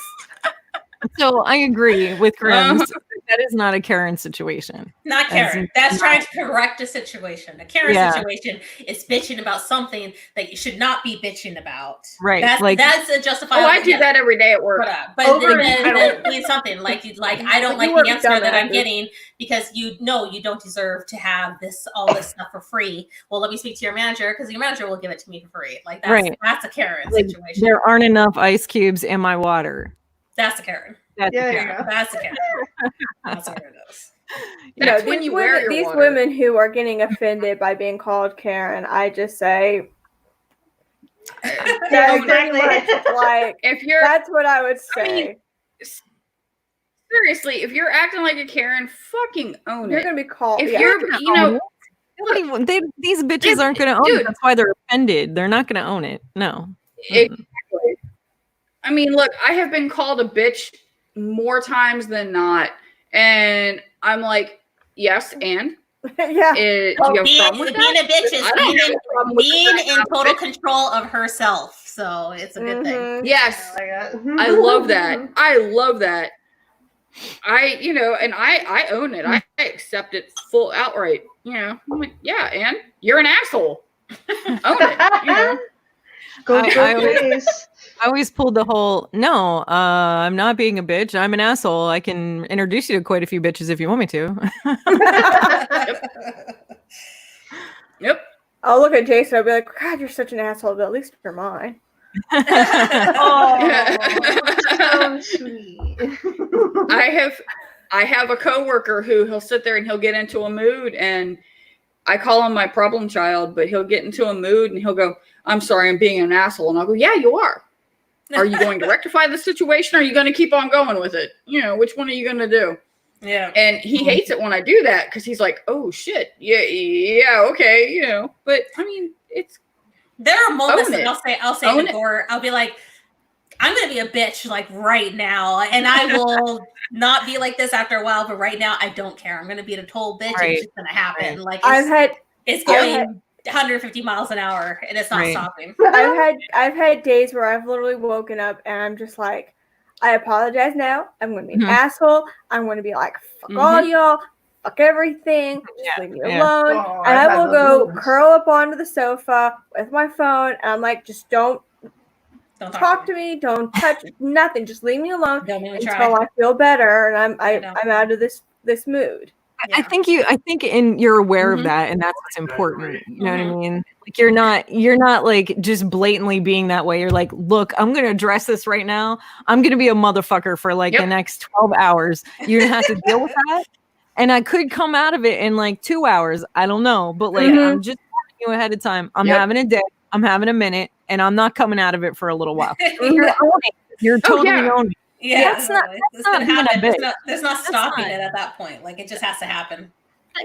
so I agree with Grims. That is not a Karen situation. Not Karen. That's trying to correct a situation. A Karen Yeah. situation is bitching about something that you should not be bitching about. Right, That's like- that's a justifiable. Oh, I do that every day at work. But Over then and it means something like I don't You like work the answer that I'm dumbasses. getting because you know you don't deserve to have all this stuff for free. Well, let me speak to your manager because your manager will give it to me for free. Like Right. that's a Karen Like, situation. there aren't enough ice cubes in my water. That's a Karen. That's Yeah, a there Karen. you go. That's a Karen. That's what it is. That's No, when these you wear women, your these water. women who are getting offended by being called Karen, I just say, Yeah, pretty exactly. much, like If you're that's what I would I mean, say. seriously, if you're acting like a Karen, fucking own You're it. gonna be called. If yeah. you're, you know, These bitches aren't going to own Dude. it. That's why they're offended. They're not going to own it. No. Exactly. I mean, look, I have been called a bitch more times than not. And I'm like, yes, and Yeah. Do you have a Being, problem with being that? a bitch is I don't have a problem with being the in fact total that- control of herself. So it's a good thing. Mhm. Yes, that. I love that. I love that. And I own it. I accept it full outright. I'm like, yeah, and you're an asshole. Own it. Go I always- Jace. I always pulled the whole, no, I'm not being a bitch. I'm an asshole. I can introduce you to quite a few bitches if you want me to. Yep. I'll look at Jason. I'll be like, God, you're such an asshole, but at least you're mine. Oh, so sweet. I have a coworker who he'll sit there and he'll get into a mood, and I call him my problem child, but he'll get into a mood and he'll go, I'm sorry, I'm being an asshole. And I'll go, yeah, you are. Are you going to rectify the situation? Or are you going to keep on going with it? Which one are you going to do? Yeah. And he hates it when I do that because he's like, oh shit. Yeah, okay, But I mean, There are moments Own that it. I'll say Own to it. Gore, I'll be like, I'm gonna be a bitch like right now, and I will not be like this after a while, but right now I don't care. I'm gonna be a total bitch, and Right. it's just gonna happen. Like it's I've going had 150 miles an hour and it's not Right. stopping. I've had days where I've literally woken up and I'm just like, I apologize now. I'm going to be an Mhm. asshole. I'm going to be like, fuck all y'all, fuck everything. Just leave me alone. Oh, And I've I had will those go moments. curl up onto the sofa with my phone. And I'm like, just don't Don't talk to me. Don't touch nothing. Just leave me alone Don't make me until try. I feel better and I know. I'm out of this mood. I think you're aware of Mhm. that, and that's what's important. You know what I Mhm. mean? Like you're not like just blatantly being that way. You're like, look, I'm gonna address this right now. I'm gonna be a motherfucker for like the Yep. next 12 hours. You're gonna have to deal with that. And I could come out of it in like 2 hours. I don't know. But like Mhm. I'm just telling you ahead of time. I'm Yep. having a day, I'm having a minute, and I'm not coming out of it for a little while. Mhm. You're owning it. You're totally yeah. owning it. Yeah, That's not- it's not gonna being a happen. bitch. There's not stopping not- it at that point. Like it just has to happen.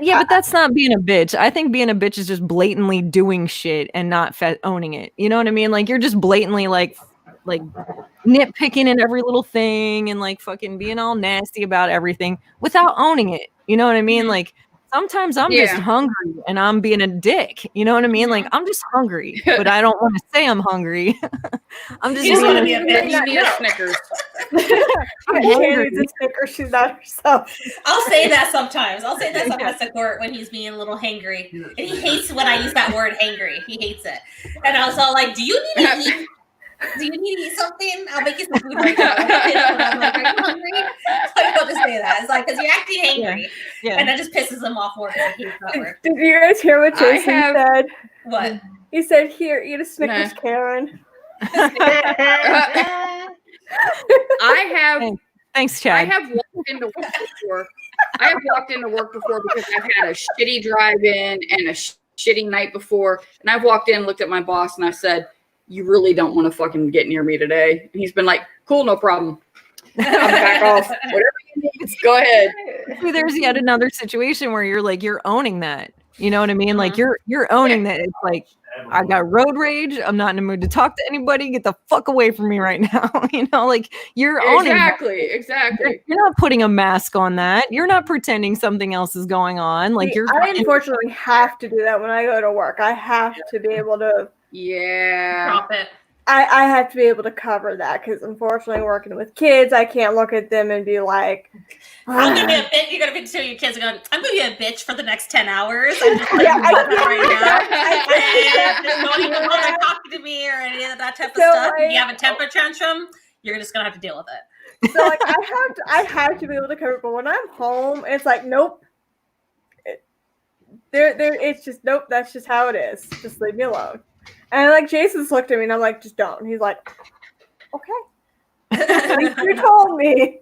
Yeah, but that's not being a bitch. I think being a bitch is just blatantly doing shit and not owning it. You know what I mean? Like you're just blatantly like nitpicking in every little thing and like fucking being all nasty about everything without owning it. You know what I mean? Mhm. Like sometimes I'm just Yeah. hungry and I'm being a dick. You know what I mean? Like I'm just hungry, but I don't want to say I'm hungry. I'm just You just being wanna a be a You bitch. may You not need a know. Snickers. I'm She hungry. needs a sticker. She's not herself. I'll say that sometimes. I'll say that sometimes to Court when he's being a little hangry. And he hates when I use that word hangry. He hates it. And I was all like, do you need to eat? Do you need to eat something? I'll make you some food right now. And I'm like, are you hungry? Like, I'll just say that. It's like, because you're acting hangry. Yeah. And that just pisses him off more because he hates that word. Did you guys hear what I Jason have- said? What? He said, "Here, eat a Snickers, Nah. Karen." I have Thanks, I Chad. have walked into work before. I have walked into work before because I've had a shitty drive-in and a shitty night before. And I've walked in, looked at my boss, and I said, "You really don't want to fucking get near me today." And he's been like, "Cool, no problem. I'm back off. Whatever you need, go ahead." See, there's yet another situation where you're like you're owning that. You know what I mean? Like Uh-huh. you're owning that. It's like I got road rage. I'm not in the mood to talk to anybody. Get the fuck away from me right now. Like you're owning that. Exactly. You're not putting a mask on that. You're not pretending something else is going on. Like See, you're I unfortunately have to do that when I go to work. I have to be able to. Yeah. Drop it. I have to be able to cover that because unfortunately, working with kids, I can't look at them and be like, I'm gonna be a bitch. You're gonna be to your kids going, I'm gonna be a bitch for the next 10 hours. I'm just letting Yeah, you know that I right now. can't. And don't even bother talking to me or any of that type of So, stuff. If like- you have a temper tantrum, you're just gonna have to deal with it. So like I have to be able to cover it, but when I'm home, it's like nope. It's just nope. That's just how it is. Just leave me alone. And like Jason's looked at me, and I'm like, just don't. And he's like, okay. At least you told me.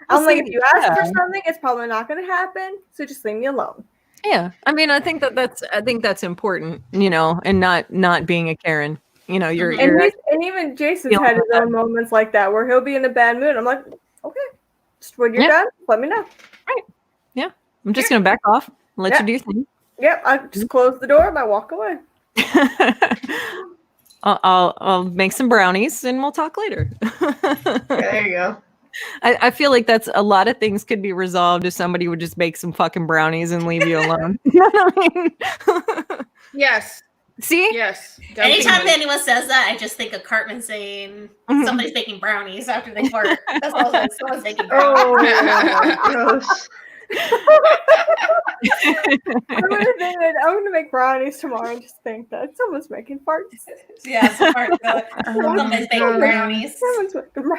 I'm like, if you ask for something, it's probably not going to happen. So just leave me alone. Yeah, I mean, I think that's important, and not being a Karen. You're And even Jason's feeling had his that. own moments like that where he'll be in a bad mood. I'm like, okay, just when you're Yeah. done, let me know. I'm just gonna back off, let Yeah. you do your thing. Yep, I just close the door and I walk away. I'll make some brownies and we'll talk later. Yeah, there you go. I feel like that's a lot of things could be resolved if somebody would just bake some fucking brownies and leave you alone. You know what I mean? Yes. See? Yes. Anytime definitely. anyone says that, I just think of Cartman saying Mhm. somebody's baking brownies after they fart. That's all I was someone's baking brownies. Oh, gross. I'm gonna make brownies tomorrow and just think that someone's making farts. Yeah, so somebody's baking God. brownies. Someone's making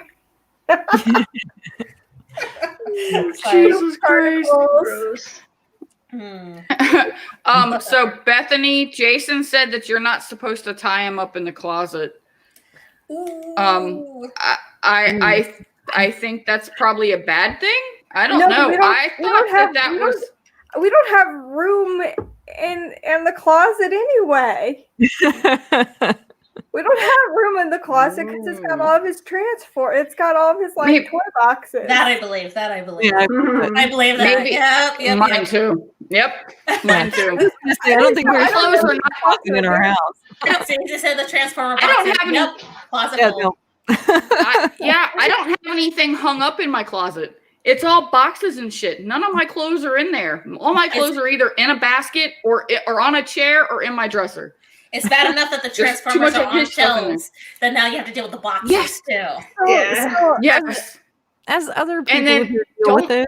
brownies. Jesus Christ. Gross. So Bethany, Jason said that you're not supposed to tie him up in the closet. Ooh. I think that's probably a bad thing. I don't No, know. we don't- I we thought don't have- that we was. We don't have room in the closet anyway. We don't have room in the closet because it's got all of his it's got all of his like Maybe- toy boxes. That I believe. That I believe. Yeah, I believe that. Maybe- Yep. Mine too. Yep. Mine too. I don't think Our there's clothes are a closet in our house. So you just said the Transformer I don't boxes. have any- Yep. Closet Yeah, full. no. I don't have anything hung up in my closet. It's all boxes and shit. None of my clothes are in there. All my clothes are either in a basket or on a chair or in my dresser. It's bad enough that the There's too Transformers much are of on his stuff in there. shelves. Then now you have to deal with the boxes Yes. too. Yeah. Yes. As other people then who deal with don't- this,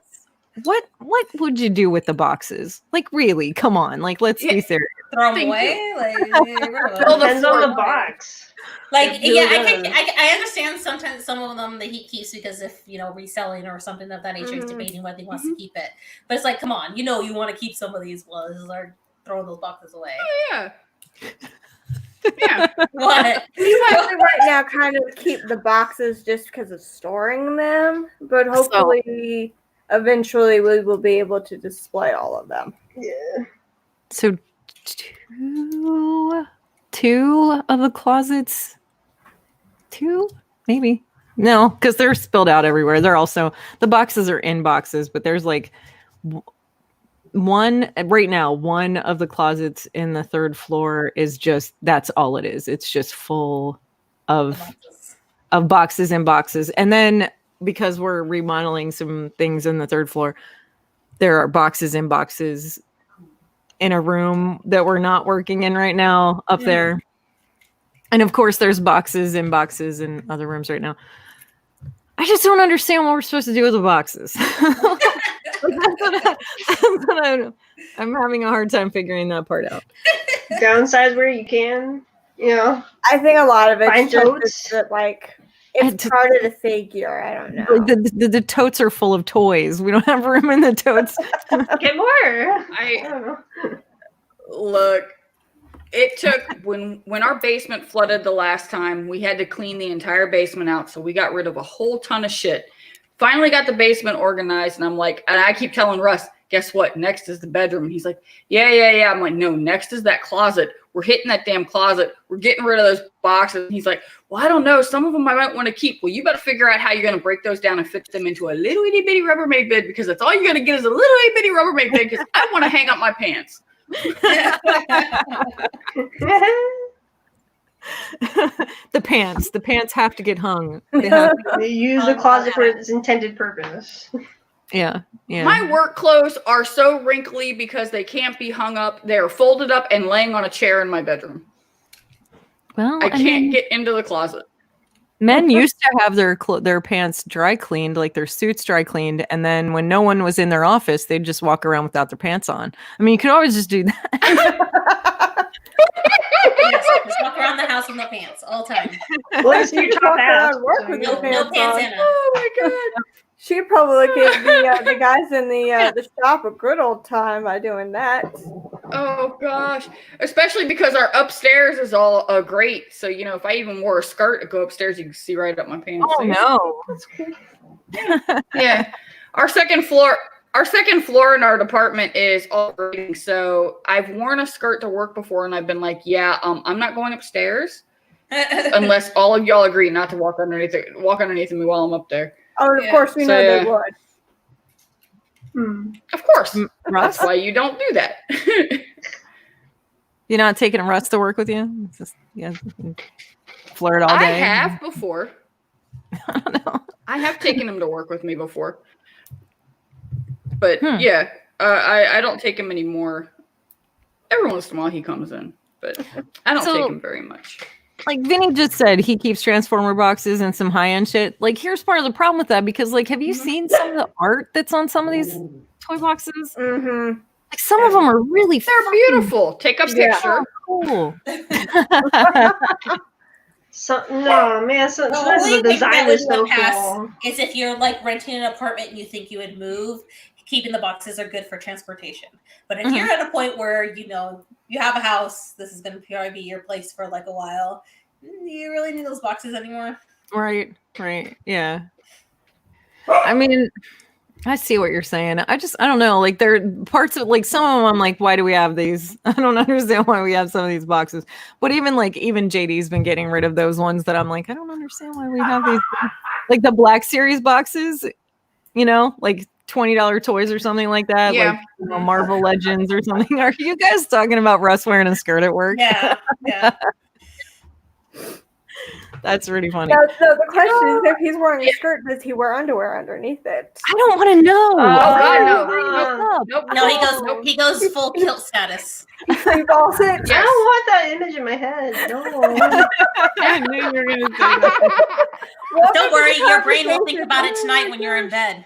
what would you do with the boxes? Like, really? Come on. Like, let's be Yeah. serious. Throw them Thank away. Like, Well, Depends on the box. Like, It really yeah, does. I understand sometimes some of them that he keeps because if reselling or something of that nature, he's debating whether he wants to keep it. But it's like, come on, you want to keep some of these ones or throw those boxes away. Yeah. Yeah. What? We actually right now kind of keep the boxes just because of storing them, but hopefully eventually we will be able to display all of them. Yeah. So two of the closets, maybe. No, because they're spilled out everywhere. They're also, the boxes are in boxes, but there's like one right now. One of the closets in the third floor is just, that's all it is. It's just full of boxes and boxes. And then because we're remodeling some things in the third floor, there are boxes and boxes in a room that we're not working in right now up there. And of course there's boxes and boxes in other rooms right now. I just don't understand what we're supposed to do with the boxes. I'm having a hard time figuring that part out. Downsize where you can, I think a lot of Find it's just totes. that like it's part of the figure. I don't know. The totes are full of toys. We don't have room in the totes. Get more. I I don't know. look. It took when our basement flooded the last time, we had to clean the entire basement out. So we got rid of a whole ton of shit. Finally got the basement organized, and I'm like, and I keep telling Russ, guess what? Next is the bedroom. And he's like, yeah. I'm like, no, next is that closet. We're hitting that damn closet. We're getting rid of those boxes. And he's like, well, I don't know. Some of them I might want to keep. Well, you better figure out how you're going to break those down and fit them into a little itty bitty Rubbermaid bed, because that's all you're going to get is a little itty bitty Rubbermaid bed, because I want to hang up my pants. The pants have to get hung. They have to, They use the closet for its intended purpose. yeah. My work clothes are so wrinkly because they can't be hung up. They're folded up and laying on a chair in my bedroom. Well, I can't get into the closet. Men used to have their pants dry cleaned, like their suits dry cleaned, and then when no one was in their office, they'd just walk around without their pants on. I mean, you could always just do that. Yes, just walk around the house with no pants all the time. Well, it's your Walk top half. around work with No, your no pants pants on. in them. Oh my god. She'd probably give the guys in the shop a good old time by doing that. Oh gosh. Especially because our upstairs is all great. So if I even wore a skirt to go upstairs, you can see right up my pants. Oh no! Yeah. Our second floor in our department is all grading. So I've worn a skirt to work before, and I've been like, yeah, I'm not going upstairs unless all of y'all agree not to walk underneath me while I'm up there. Oh, and of course we So, know yeah. they would. Of course. Russ, That's why you don't do that. you're not taking Russ to work with you? It's just, flirt all day. I have before. I don't know. I have taken him to work with me before. But Hmm. yeah, I don't take him anymore. Every once in a while he comes in, but I don't So- take him very much. Like Vinny just said, he keeps Transformer boxes and some high-end shit. Like, here's part of the problem with that, because, like, have you seen some of the art that's on some of these toy boxes? Mm-hmm. Like, some of them are really They're beautiful. Take a Yeah. picture. cool. No, man. The Sometimes only the thing design that would is so pass cool. is if you're like renting an apartment and you think you would move, keeping the boxes are good for transportation. But if Mhm. you're at a point where you have a house, this is going to probably be your place for like a while. Do you really need those boxes anymore? Right, yeah. I mean, I see what you're saying. I don't know. Like, there are parts of, like, some of them I'm like, why do we have these? I don't understand why we have some of these boxes. But even JD's been getting rid of those ones that I'm like, I don't understand why we have these. Like the Black Series boxes, like $20 toys or something like that. Yeah. Like Marvel Legends or something. Are you guys talking about Russ wearing a skirt at work? Yeah. That's really funny. Now, the question is, if he's wearing a skirt, does he wear underwear underneath it? I don't want to know. God, no. Nope. Nope. He goes full kilt status. He free balls it. I don't want that image in my head. No. I knew you were going to say that. Don't worry, your brain will think about it tonight when you're in bed.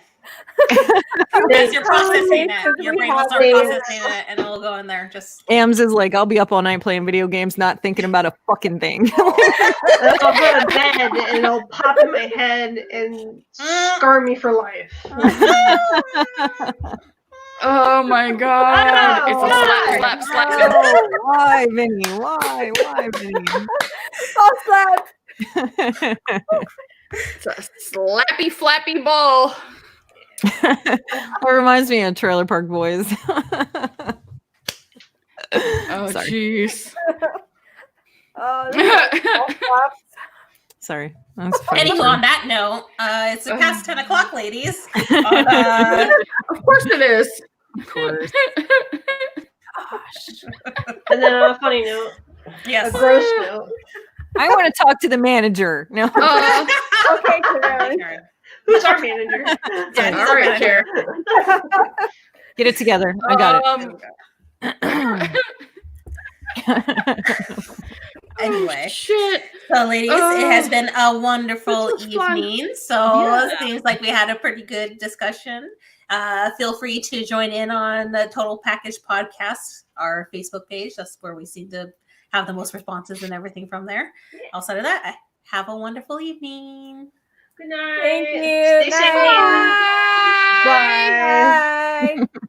As you're processing it, your brain will start processing it, and it'll go in there. Just Ams is like, I'll be up all night playing video games, not thinking about a fucking thing. I'll go to bed and it'll pop in my head and scar me for life. Oh my god. It's a slap. Oh, why, Vinny? Why, Vinny? Ball slap. It's a slappy flappy ball. It reminds me of Trailer Park Boys. Oh Sorry. jeez. Oh, this is ball slaps. Sorry. That's funny. anywho, on that note, it's past 10 o'clock, ladies. Of course it is. Of course. And then on a funny note, Yes. a gross note. I want to talk to the manager. No. Okay, Karen. Who's our manager? Yeah, All right, Chair. Get it together. I got it. Anyway, Shit. so ladies, it has been a wonderful this was fun. evening. So it seems like we had a pretty good discussion. Feel free to join in on the Total Package Podcast, our Facebook page. That's where we seem to have the most responses and everything from there. Outside of that, have a wonderful evening. Good night. Thank you. Stay safe. Bye. Bye.